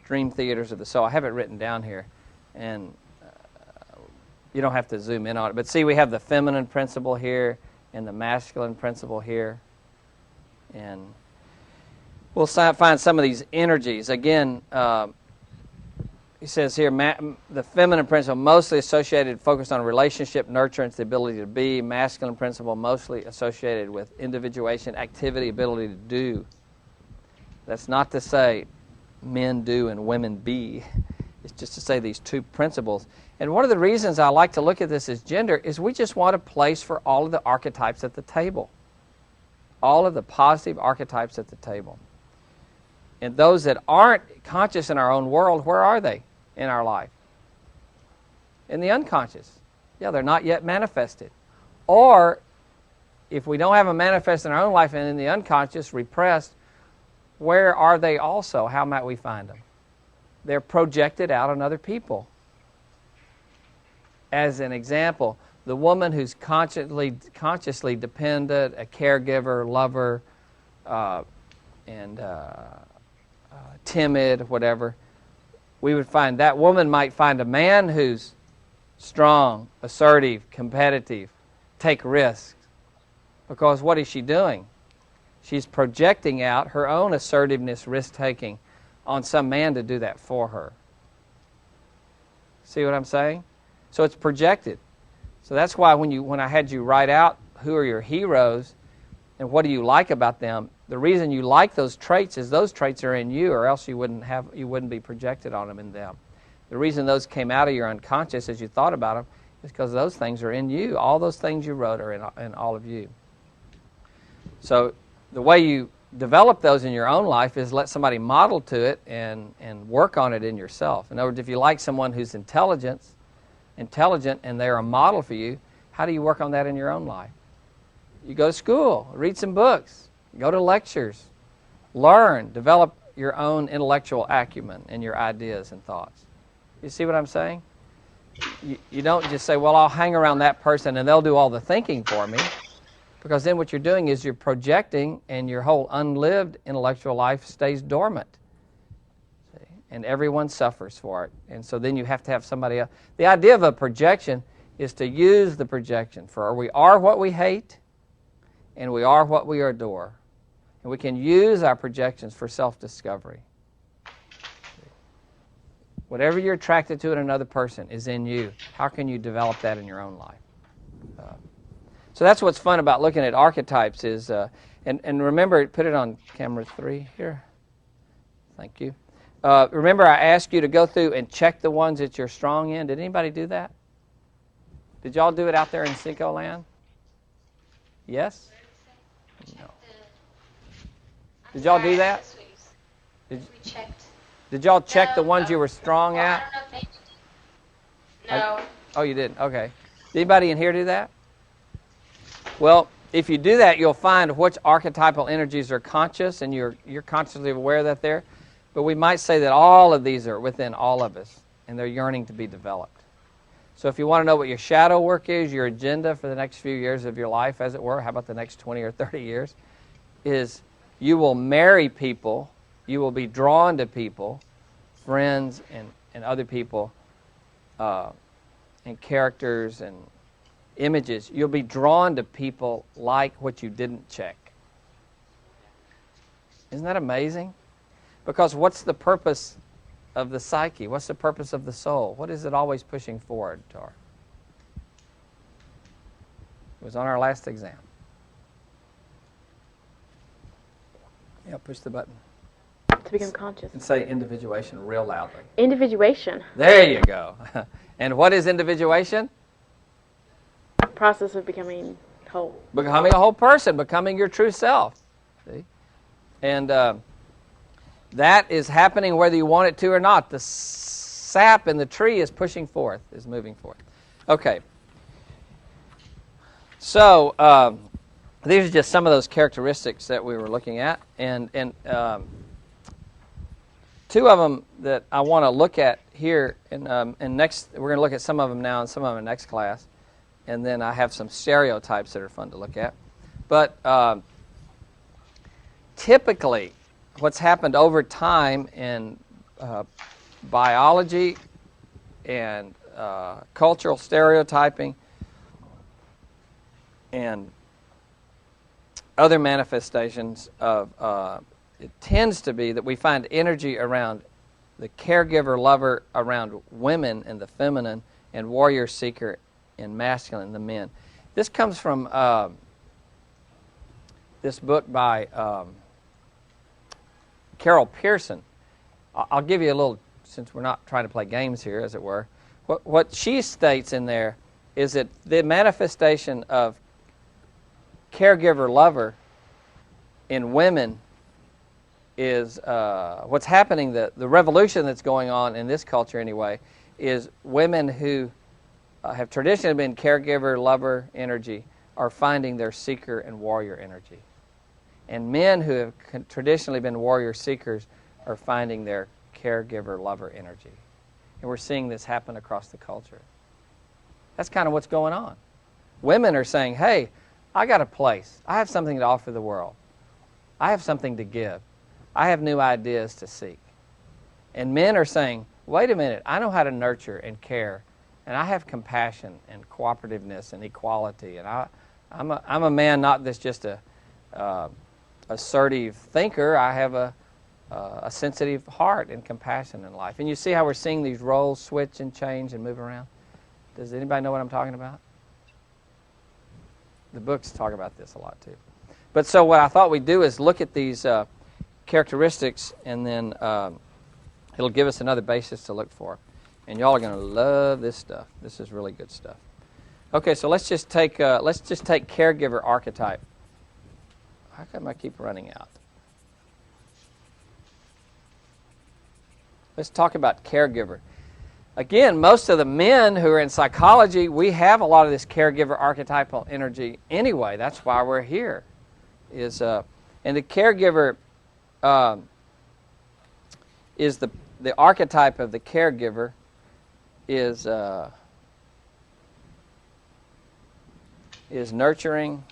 Dream Theaters of the Soul. I have it written down here, and you don't have to zoom in on it. But see, we have the feminine principle here and the masculine principle here. And we'll find some of these energies. Again, he says here, the feminine principle mostly associated, focused on relationship, nurturance, the ability to be. Masculine principle mostly associated with individuation, activity, ability to do. That's not to say men do and women be. It's just to say these two principles. And one of the reasons I like to look at this as gender is we just want a place for all of the archetypes at the table. All of the positive archetypes at the table. And those that aren't conscious in our own world, where are they in our life? In the unconscious. Yeah, they're not yet manifested. Or if we don't have them manifest in our own life and in the unconscious, repressed, where are they also? How might we find them? They're projected out on other people. As an example, the woman who's consciously dependent, a caregiver, lover, and timid, whatever, we would find that woman might find a man who's strong, assertive, competitive, take risks. Because what is she doing? She's projecting out her own assertiveness, risk-taking on some man to do that for her. See what I'm saying? So it's projected. So that's why when I had you write out who are your heroes and what do you like about them, the reason you like those traits is those traits are in you, or else you wouldn't be projected on them in them. The reason those came out of your unconscious as you thought about them is because those things are in you. All those things you wrote are in all of you. So the way you develop those in your own life is let somebody model to it and work on it in yourself. In other words, if you like someone who's intelligent and they're a model for you, how do you work on that in your own life? You go to school, read some books, go to lectures, learn, develop your own intellectual acumen and your ideas and thoughts. You see what I'm saying? You don't just say, well, I'll hang around that person and they'll do all the thinking for me. Because then what you're doing is you're projecting and your whole unlived intellectual life stays dormant. See? And everyone suffers for it. And so then you have to have somebody else. The idea of a projection is to use the projection for we are what we hate and we are what we adore. And we can use our projections for self-discovery. Whatever you're attracted to in another person is in you. How can you develop that in your own life? So that's what's fun about looking at archetypes is, and remember, put it on camera 3 here. Thank you. Remember I asked you to go through and check the ones that you're strong in. Did anybody do that? Did y'all do it out there in Cinco Land? Yes? No. Did y'all do that? Did y'all check the ones you were strong at? No. Oh, you didn't? Okay. Did anybody in here do that? Well, if you do that, you'll find which archetypal energies are conscious, and you're consciously aware that they're. But we might say that all of these are within all of us, and they're yearning to be developed. So if you want to know what your shadow work is, your agenda for the next few years of your life, as it were, how about the next 20 or 30 years, is you will marry people, you will be drawn to people, friends and other people, and characters and images. You'll be drawn to people like what you didn't check. Isn't that amazing? Because what's the purpose of the psyche? What's the purpose of the soul? What is it always pushing forward toward? It was on our last exam. Yeah, push the button. To become conscious. And say individuation real loudly. Individuation. There you go. And what is individuation? Process of becoming whole. Becoming a whole person, becoming your true self. See? And that is happening whether you want it to or not. The sap in the tree is pushing forth, is moving forth. Okay. So these are just some of those characteristics that we were looking at. And two of them that I want to look at here, and next we're going to look at some of them now and some of them in next class. And then I have some stereotypes that are fun to look at. But typically, what's happened over time in biology and cultural stereotyping and other manifestations of it tends to be that we find energy around the caregiver lover, around women and the feminine, and warrior seeker and masculine, the men. This comes from this book by Carol Pearson. I'll give you a little, since we're not trying to play games here, as it were. What she states in there is that the manifestation of caregiver lover in women is what's happening, the revolution that's going on in this culture anyway, is women who have traditionally been caregiver, lover energy are finding their seeker and warrior energy. And men who have traditionally been warrior seekers are finding their caregiver lover energy. And we're seeing this happen across the culture. That's kind of what's going on. Women are saying, hey, I got a place. I have something to offer the world. I have something to give. I have new ideas to seek. And men are saying, wait a minute, I know how to nurture and care, and I have compassion and cooperativeness and equality, and I'm a man not that's just a assertive thinker. I have a sensitive heart and compassion in life. And you see how we're seeing these roles switch and change and move around? Does anybody know what I'm talking about? The books talk about this a lot too. But so what I thought we'd do is look at these characteristics, and then it'll give us another basis to look for. And y'all are going to love this stuff. This is really good stuff. Okay, so let's just take caregiver archetype. How come I keep running out? Let's talk about caregiver. Again, most of the men who are in psychology, we have a lot of this caregiver archetypal energy anyway. That's why we're here. And the caregiver is the archetype of the caregiver is nurturing,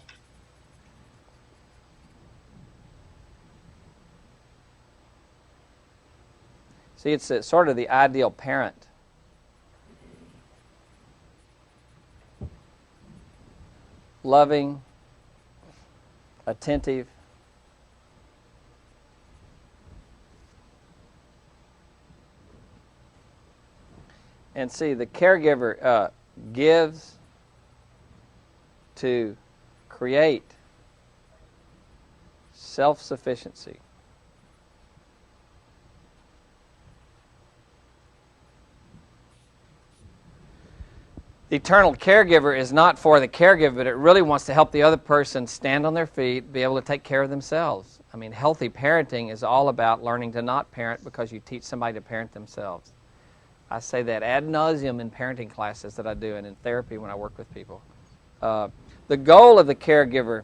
see, it's sort of the ideal parent. Loving, attentive, and see, the caregiver gives to create self-sufficiency. The eternal caregiver is not for the caregiver, but it really wants to help the other person stand on their feet, be able to take care of themselves. I mean, healthy parenting is all about learning to not parent because you teach somebody to parent themselves. I say that ad nauseum in parenting classes that I do and in therapy when I work with people. The goal of the caregiver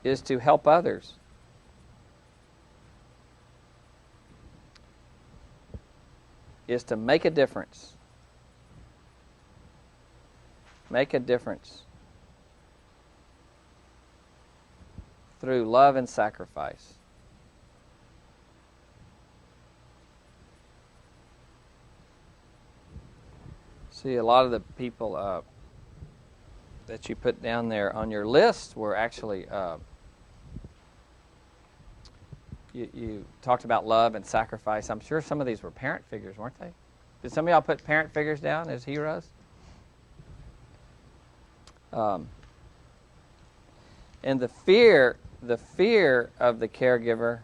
is to help others. Is to make a difference. Make a difference through love and sacrifice. See, a lot of the people that you put down there on your list were actually, you talked about love and sacrifice. I'm sure some of these were parent figures, weren't they? Did some of y'all put parent figures down as heroes? And the fear of the caregiver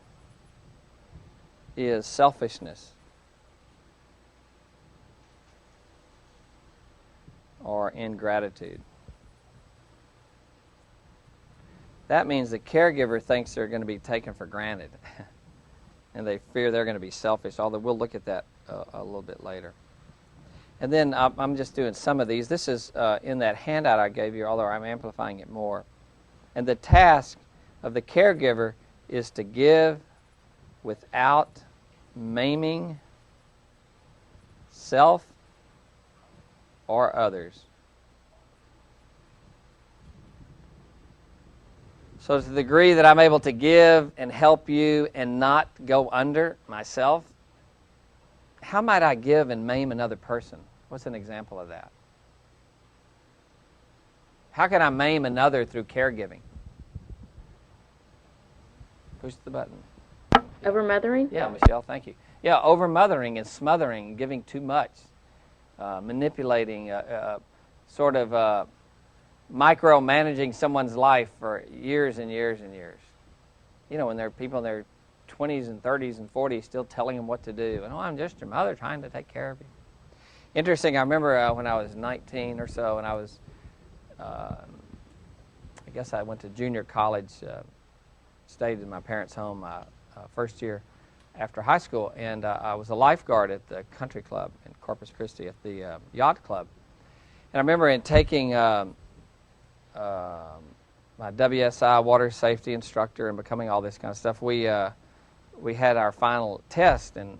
is selfishness or ingratitude. That means the caregiver thinks they're going to be taken for granted, and they fear they're going to be selfish, although we'll look at that a little bit later. And then I'm just doing some of these. This is in that handout I gave you, although I'm amplifying it more. And the task of the caregiver is to give without maiming self or others. So to the degree that I'm able to give and help you and not go under myself, how might I give and maim another person? What's an example of that? How can I maim another through caregiving? Push the button. Over-mothering? Yeah, Michelle, thank you. Yeah, over-mothering and smothering, giving too much, manipulating, sort of micromanaging someone's life for years and years and years. You know, when there are people in their 20s and 30s and 40s still telling them what to do. And, oh, I'm just your mother trying to take care of you. Interesting, I remember when I was 19 or so, and I was, I guess I went to junior college, stayed in my parents' home first year after high school, and I was a lifeguard at the country club in Corpus Christi at the yacht club. And I remember in taking my WSI water safety instructor and becoming all this kind of stuff, we had our final test, and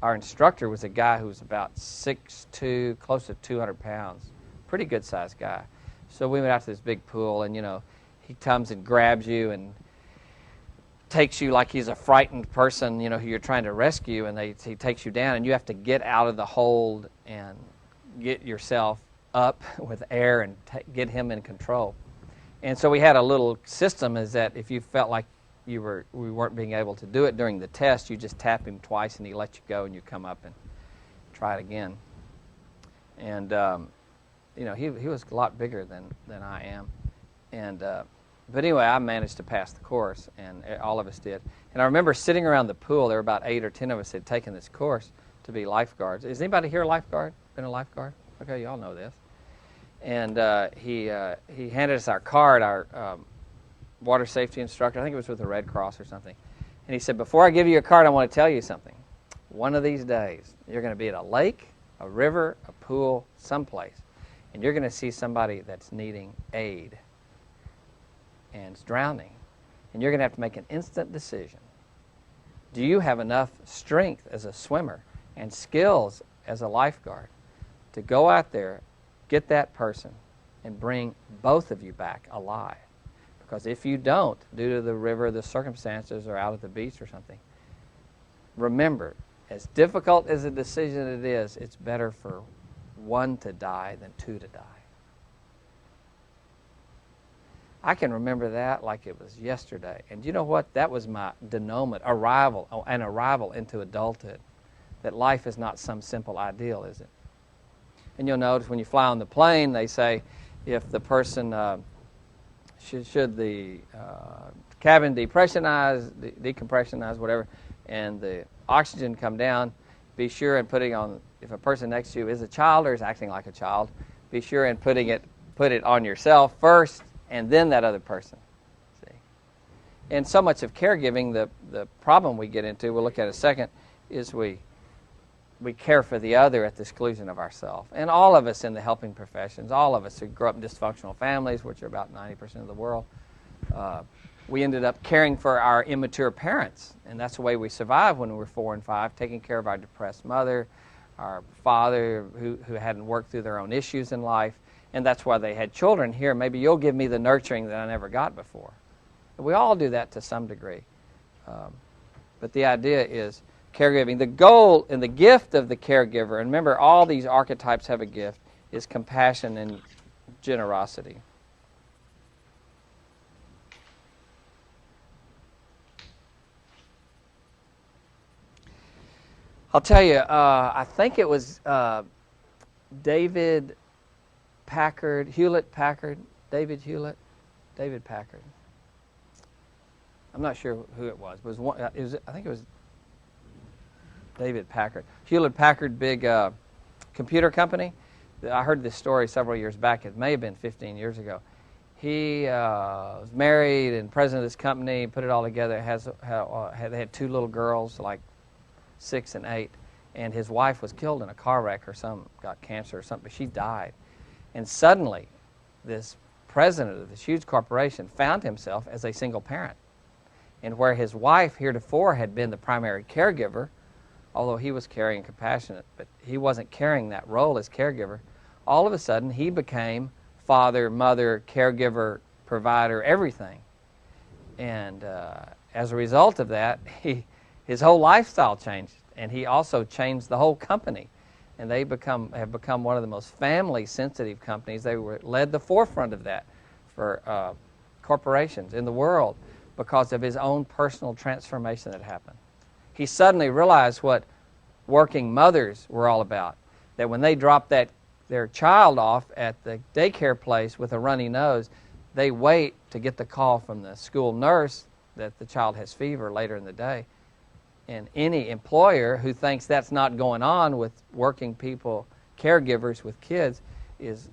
our instructor was a guy who was about 6'2", close to 200 pounds, pretty good sized guy. So we went out to this big pool, and he comes and grabs you and takes you like he's a frightened person, who you're trying to rescue, and he takes you down, and you have to get out of the hold and get yourself up with air and get him in control. And so we had a little system, is that if you felt like we weren't being able to do it during the test, you just tap him twice and he let you go, and you come up and try it again. And he was a lot bigger than I am, and but anyway, I managed to pass the course, and all of us did. And I remember sitting around the pool. There were about 8 or 10 of us had taken this course to be lifeguards. Is anybody here a lifeguard? Been a lifeguard? Okay, you all know this. And he handed us our card, our water safety instructor. I think it was with the Red Cross or something. And he said, before I give you your card, I want to tell you something. One of these days, you're going to be at a lake, a river, a pool, someplace, and you're going to see somebody that's needing aid and is drowning, and you're going to have to make an instant decision. Do you have enough strength as a swimmer and skills as a lifeguard to go out there, get that person, and bring both of you back alive? Because if you don't, due to the river, the circumstances, or out at the beach or something, remember, as difficult as a decision it is, it's better for one to die than two to die. I can remember that like it was yesterday. And you know what? That was my denouement, an arrival into adulthood. That life is not some simple ideal, is it? And you'll notice when you fly on the plane, they say if the person, should the cabin decompressionize, whatever, and the oxygen come down, be sure and putting on, if a person next to you is a child or is acting like a child, be sure and put it on yourself first, and then that other person. See? And so much of caregiving, the problem we get into, we'll look at in a second, is we care for the other at the exclusion of ourselves. And all of us in the helping professions, all of us who grew up in dysfunctional families, which are about 90% of the world, we ended up caring for our immature parents. And that's the way we survived when we were 4 and 5, taking care of our depressed mother, our father who hadn't worked through their own issues in life. And that's why they had children. Here, maybe you'll give me the nurturing that I never got before. We all do that to some degree. But the idea is caregiving. The goal and the gift of the caregiver, and remember all these archetypes have a gift, is compassion and generosity. I'll tell you, I think it was David Packard. I'm not sure who it was. I think it was David Packard. Hewlett Packard, big computer company. I heard this story several years back. It may have been 15 years ago. He was married and president of this company, put it all together. They had 2 little girls, like 6 and 8, and his wife was killed in a car wreck or got cancer or something, but she died. And suddenly, this president of this huge corporation found himself as a single parent. And where his wife heretofore had been the primary caregiver, although he was caring and compassionate, but he wasn't carrying that role as caregiver, all of a sudden he became father, mother, caregiver, provider, everything. And as a result of that, his whole lifestyle changed, and he also changed the whole company. And they have become one of the most family-sensitive companies. They led the forefront of that for corporations in the world because of his own personal transformation that happened. He suddenly realized what working mothers were all about, that when they dropped their child off at the daycare place with a runny nose, they wait to get the call from the school nurse that the child has fever later in the day. And any employer who thinks that's not going on with working people, caregivers with kids, is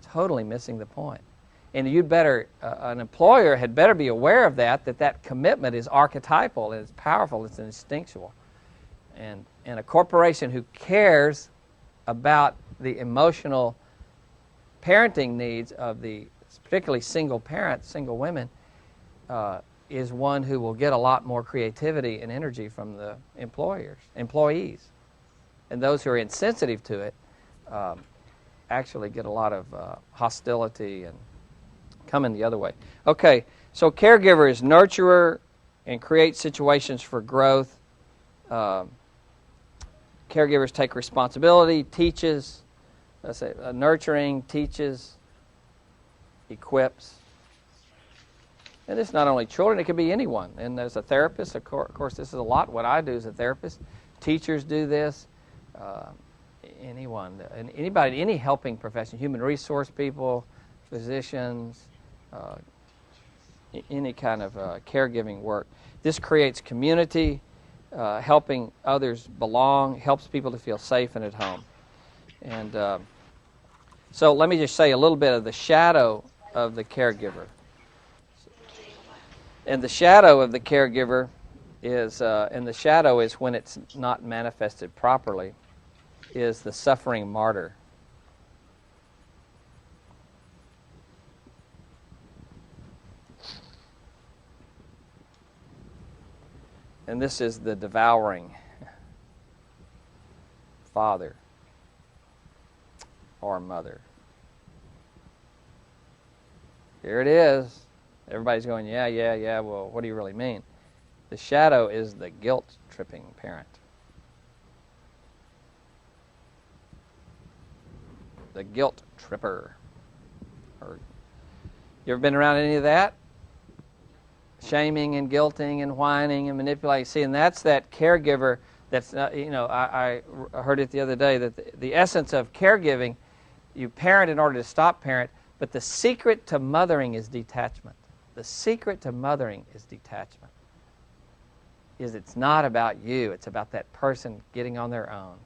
totally missing the point. And an employer had better be aware of that commitment is archetypal, and it's powerful, it's instinctual. And a corporation who cares about the emotional parenting needs of the particularly single parents, single women, is one who will get a lot more creativity and energy from the employees. And those who are insensitive to it actually get a lot of hostility and coming the other way. Okay, so caregiver is nurturer and creates situations for growth. Caregivers take responsibility, teaches, let's say, nurturing, teaches, equips. And this is not only children, it could be anyone. And as a therapist, of course, this is a lot what I do as a therapist. Teachers do this. Anyone, anybody, any helping profession, human resource people, physicians, any kind of caregiving work. This creates community, helping others belong, helps people to feel safe and at home. And so let me just say a little bit of the shadow of the caregiver. And the shadow of the caregiver is, and the shadow is when it's not manifested properly, is the suffering martyr. And this is the devouring father or mother. Here it is. Everybody's going, yeah, well, what do you really mean? The shadow is the guilt-tripping parent. The guilt tripper. You ever been around any of that? Shaming and guilting and whining and manipulating. See, and that's that caregiver that's not, I heard it the other day that the essence of caregiving, you parent in order to stop parent, but the secret to mothering is detachment. The secret to mothering is detachment. It's not about you, it's about that person getting on their own.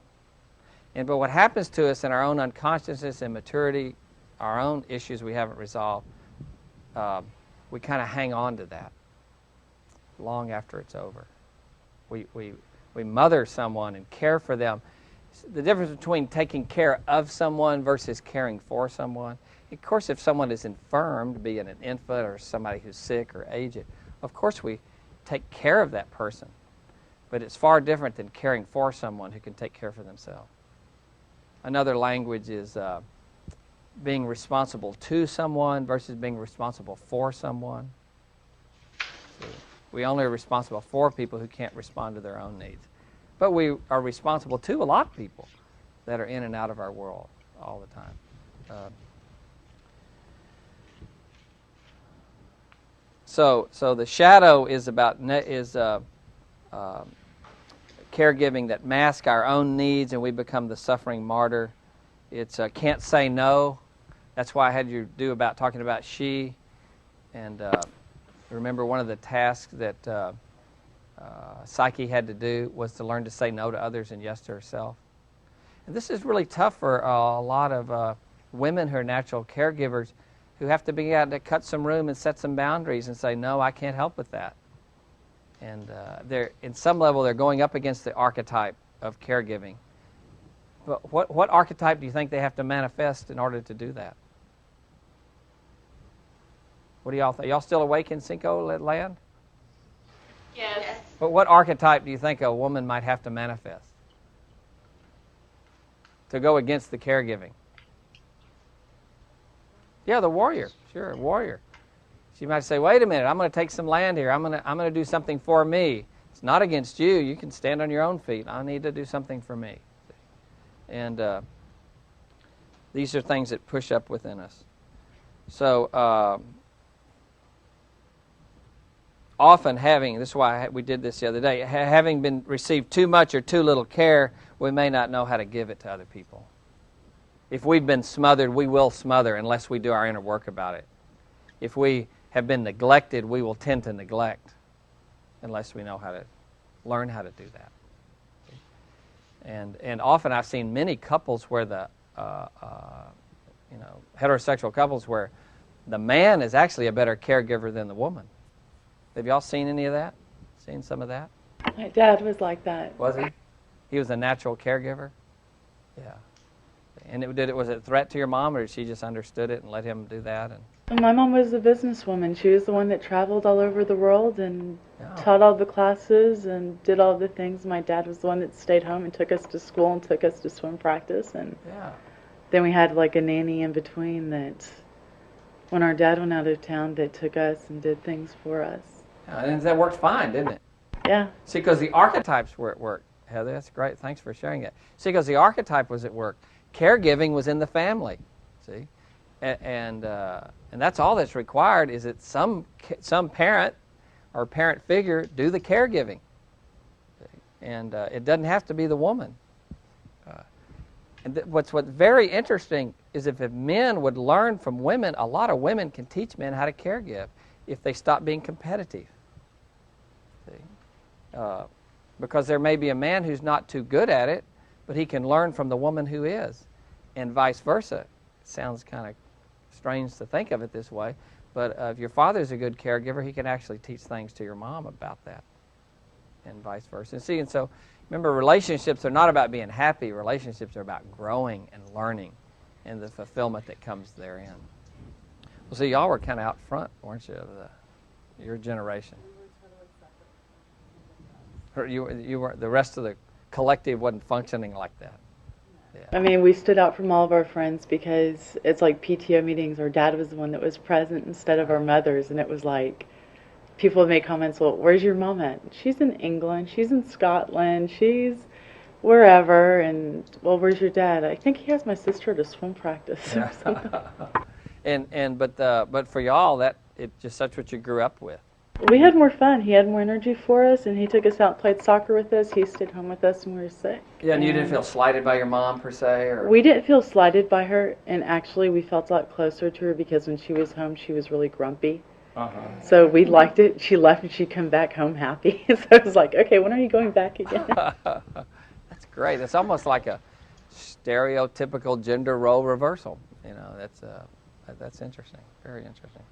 But what happens to us in our own unconsciousness and maturity, our own issues we haven't resolved, we kind of hang on to that long after it's over. We mother someone and care for them. The difference between taking care of someone versus caring for someone. Of course, if someone is infirmed, be it an infant or somebody who's sick or aged, of course we take care of that person. But it's far different than caring for someone who can take care for themselves. Another language is being responsible to someone versus being responsible for someone. See, we only are responsible for people who can't respond to their own needs. But we are responsible to a lot of people that are in and out of our world all the time. So the shadow is about caregiving that masks our own needs, and we become the suffering martyr. It's can't say no. That's why I had you do about talking about she. And remember, one of the tasks that Psyche had to do was to learn to say no to others and yes to herself. And this is really tough for a lot of women who are natural caregivers who have to be able to cut some room and set some boundaries and say, no, I can't help with that. And they're, in some level, they're going up against the archetype of caregiving. But what archetype do you think they have to manifest in order to do that? What do y'all think? Y'all still awake in Cinco land? Yes. But what archetype do you think a woman might have to manifest to go against the caregiving? Yeah, the warrior. Sure, warrior. She might say, wait a minute, I'm going to take some land here. I'm going to do something for me. It's not against you. You can stand on your own feet. I need to do something for me. And these are things that push up within us. So often having, this is why we did this the other day, having been received too much or too little care, we may not know how to give it to other people. If we've been smothered, we will smother unless we do our inner work about it. If we have been neglected, we will tend to neglect unless we know how to learn how to do that. And often I've seen many couples where the heterosexual couples where the man is actually a better caregiver than the woman. Have y'all seen any of that? Seen some of that? My dad was like that. Was he? He was a natural caregiver? Yeah. And was it a threat to your mom, or did she just understood it and let him do that? And my mom was a businesswoman. She was the one that traveled all over the world and Yeah. taught all the classes and did all the things. My dad was the one that stayed home and took us to school and took us to swim practice. And Yeah. then we had like a nanny in between that, when our dad went out of town, that took us and did things for us. Yeah, and that worked fine, didn't it? Yeah. See, because the archetypes were at work. Heather, that's great. Thanks for sharing that. See, because the archetype was at work. Caregiving was in the family. See, and that's all that's required is that some parent or parent figure do the caregiving. See? And it doesn't have to be the woman. And what's very interesting is if men would learn from women, a lot of women can teach men how to caregive if they stop being competitive. See? Because there may be a man who's not too good at it, but he can learn from the woman who is, and vice versa. It sounds kind of strange to think of it this way, but if your father's a good caregiver, he can actually teach things to your mom about that, and vice versa. And see, and so remember, relationships are not about being happy. Relationships are about growing and learning, and the fulfillment that comes therein. Well, see, y'all were kind of out front, weren't you, of your generation? You were, the rest of the collective wasn't functioning like that. Yeah. I mean, we stood out from all of our friends because it's like PTO meetings. Our dad was the one that was present instead of our mothers, and it was like people would make comments, well, where's your mom at? She's in England, she's in Scotland, she's wherever, and, well, where's your dad? I think he has my sister at a swim practice or something. But for y'all, that's what you grew up with. We had more fun. He had more energy for us, and he took us out and played soccer with us. He stayed home with us when we were sick. Yeah, and you didn't feel slighted by your mom, per se? Or? We didn't feel slighted by her, and actually we felt a lot closer to her because when she was home, she was really grumpy. Uh-huh. So we liked it. She left and she'd come back home happy. So it was like, okay, when are you going back again? That's great. It's almost like a stereotypical gender role reversal. You know, that's interesting. Very interesting.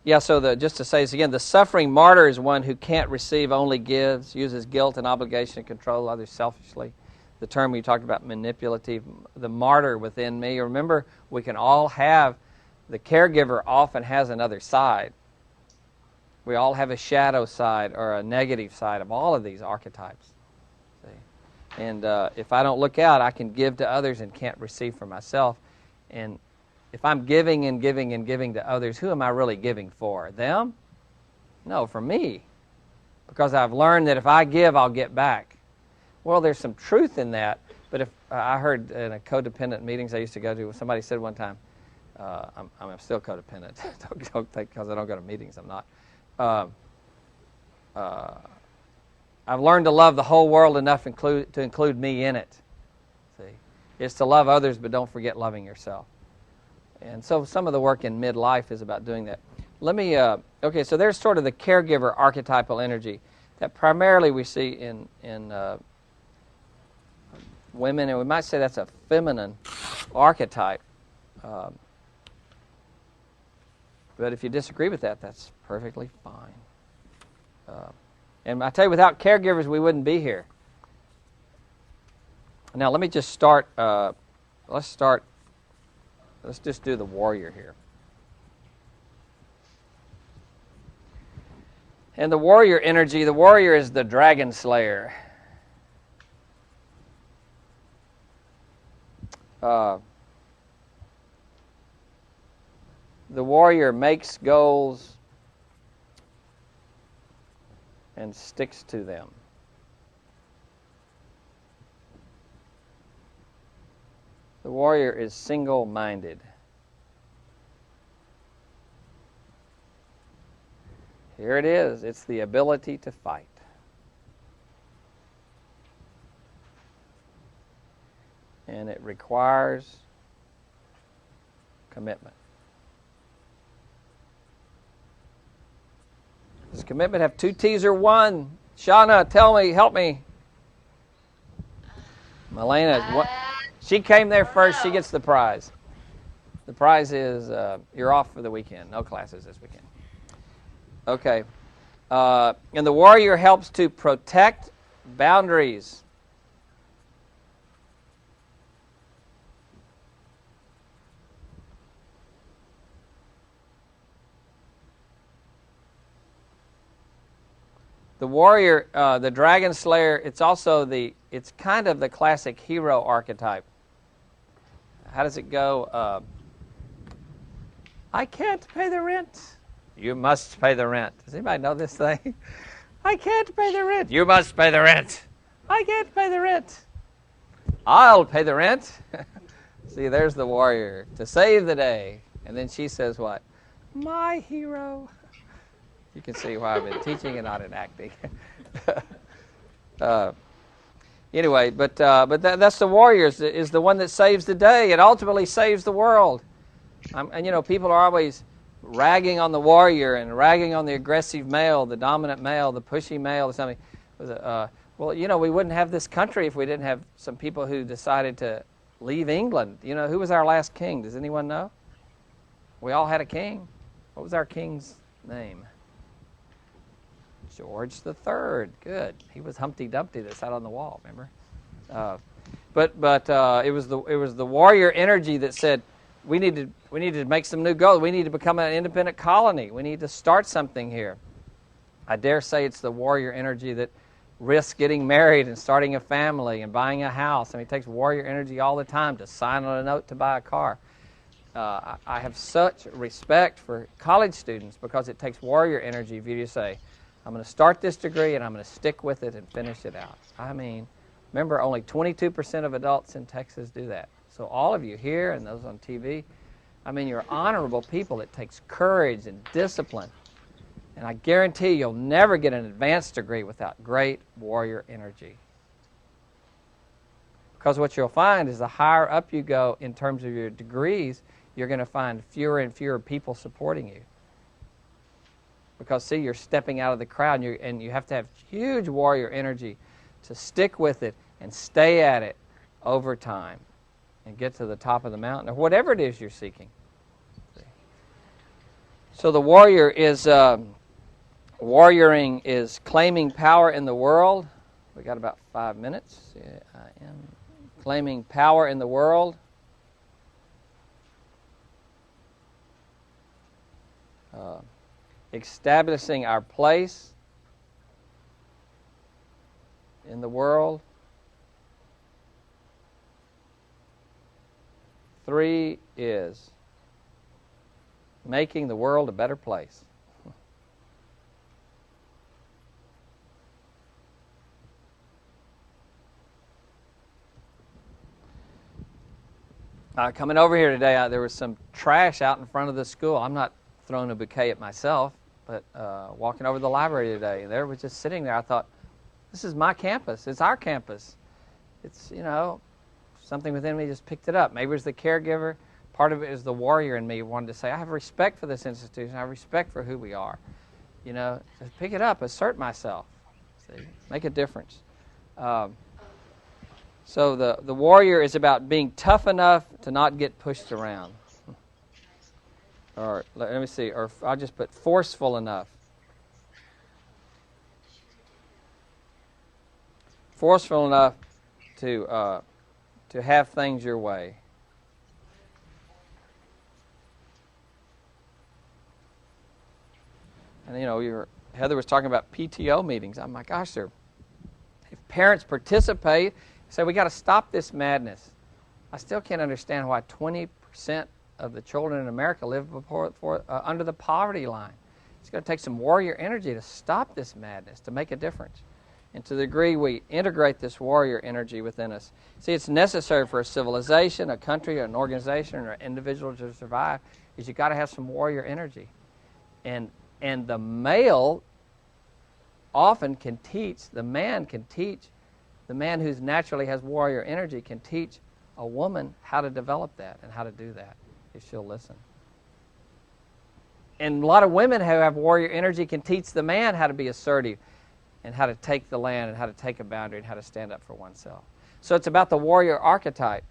Yeah, so just to say this again, the suffering martyr is one who can't receive, only gives, uses guilt and obligation to control others selfishly. The term we talked about, manipulative, the martyr within me. Remember, we can all have, the caregiver often has another side. We all have a shadow side or a negative side of all of these archetypes. See? And if I don't look out, I can give to others and can't receive for myself. And if I'm giving and giving and giving to others, who am I really giving for? Them? No, for me. Because I've learned that if I give, I'll get back. Well, there's some truth in that, but if I heard in a codependent meetings I used to go to, somebody said one time, I'm still codependent. Don't think because I don't go to meetings, I'm not. I've learned to love the whole world enough to include me in it. See, it's to love others, but don't forget loving yourself. And so some of the work in midlife is about doing that. Let me, okay, so there's sort of the caregiver archetypal energy that primarily we see in women, and we might say that's a feminine archetype. But if you disagree with that, that's perfectly fine. And I tell you, without caregivers, we wouldn't be here. Now, let me just start, let's just do the warrior here. And the warrior energy, the warrior is the dragon slayer. The warrior makes goals and sticks to them. The warrior is single-minded. Here it is. It's the ability to fight. And it requires commitment. Does commitment have two T's or one? Shauna, tell me, help me. Malena, she came there first. She gets the prize. The prize is you're off for the weekend. No classes this weekend. Okay. And the warrior helps to protect boundaries. The warrior, the dragon slayer, it's kind of the classic hero archetype. How does it go? I can't pay the rent. You must pay the rent. Does anybody know this thing? I can't pay the rent. You must pay the rent. I can't pay the rent. I'll pay the rent. See, there's the warrior to save the day. And then she says what? My hero. You can see why I've been teaching and not in acting. Anyway, but that's the warrior is the one that saves the day. It ultimately saves the world. And people are always ragging on the warrior and ragging on the aggressive male, the dominant male, the pushy male, or something. Well, we wouldn't have this country if we didn't have some people who decided to leave England. Who was our last king? Does anyone know? We all had a king. What was our king's name? George III. Good. He was Humpty Dumpty that sat on the wall. Remember? But it was the warrior energy that said we need to make some new goals. We need to become an independent colony. We need to start something here. I dare say it's the warrior energy that risks getting married and starting a family and buying a house. I mean, it takes warrior energy all the time to sign on a note to buy a car. I have such respect for college students because it takes warrior energy for you to say, I'm going to start this degree and I'm going to stick with it and finish it out. I mean, remember, only 22% of adults in Texas do that. So all of you here and those on TV, I mean, you're honorable people. It takes courage and discipline. And I guarantee you'll never get an advanced degree without great warrior energy. Because what you'll find is the higher up you go in terms of your degrees, you're going to find fewer and fewer people supporting you. Because, see, you're stepping out of the crowd, and you have to have huge warrior energy to stick with it and stay at it over time and get to the top of the mountain, or whatever it is you're seeking. So the warrior is, warrioring is claiming power in the world. We got about 5 minutes. Yeah, I am claiming power in the world. Establishing our place in the world. 3 is making the world a better place. Coming over here today, there was some trash out in front of the school. I'm not throwing a bouquet at myself, but walking over to the library today, there was just sitting there. I thought, this is my campus. It's our campus. It's, something within me just picked it up. Maybe it was the caregiver. Part of it is the warrior in me wanted to say, I have respect for this institution. I have respect for who we are. Just pick it up, assert myself. See, make a difference. So the warrior is about being tough enough to not get pushed around. Or let me see, or I'll just put forceful enough. Forceful enough to have things your way. And Heather was talking about PTO meetings. I'm like, gosh, if parents participate, say we got to stop this madness. I still can't understand why 20% of the children in America live under the poverty line. It's going to take some warrior energy to stop this madness, to make a difference. And to the degree we integrate this warrior energy within us, see, it's necessary for a civilization, a country, an organization, or an individual to survive, is you got to have some warrior energy. And the male often can teach, the man who naturally has warrior energy can teach a woman how to develop that and how to do that if she'll listen. And a lot of women who have warrior energy can teach the man how to be assertive and how to take the land and how to take a boundary and how to stand up for oneself. So it's about the warrior archetype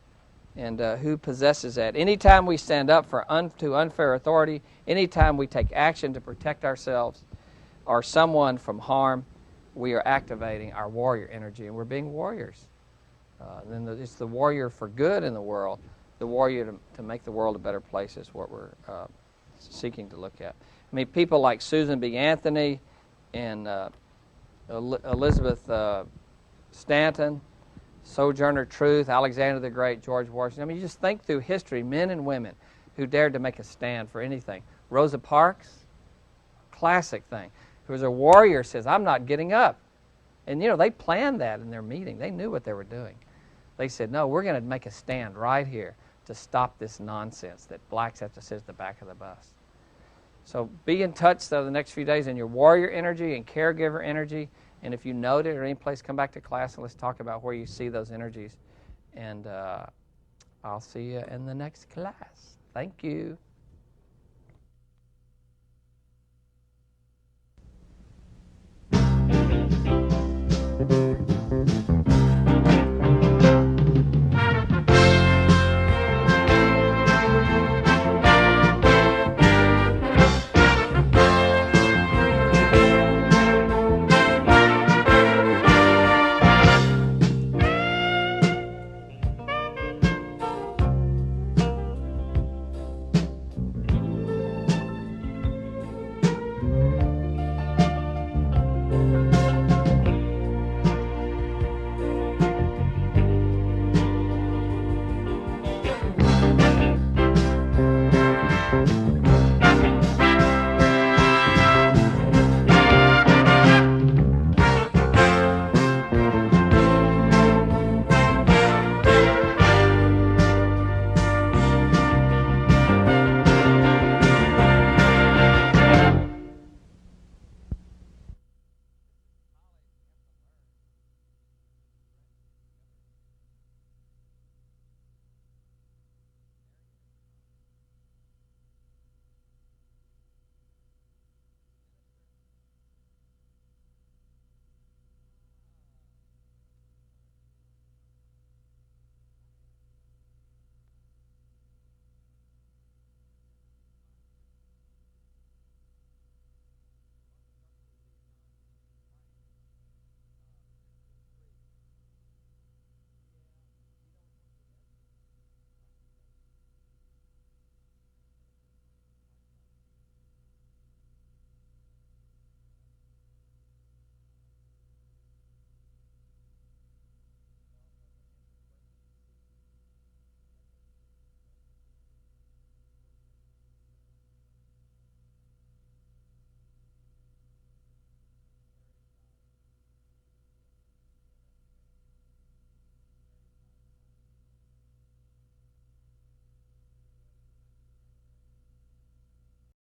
and who possesses that. Anytime we stand up to unfair authority, anytime we take action to protect ourselves or someone from harm, we are activating our warrior energy, and we're being warriors. Then it's the warrior for good in the world. The warrior to make the world a better place is what we're seeking to look at. I mean, people like Susan B. Anthony and Elizabeth Stanton, Sojourner Truth, Alexander the Great, George Washington. I mean, you just think through history, men and women who dared to make a stand for anything. Rosa Parks, classic thing, who was a warrior, says, I'm not getting up. And, you know, they planned that in their meeting. They knew what they were doing. They said, no, we're going to make a stand right here to stop this nonsense that blacks have to sit at the back of the bus. So be in touch the next few days in your warrior energy and caregiver energy. And if you note it or any place, come back to class and let's talk about where you see those energies. And I'll see you in the next class. Thank you.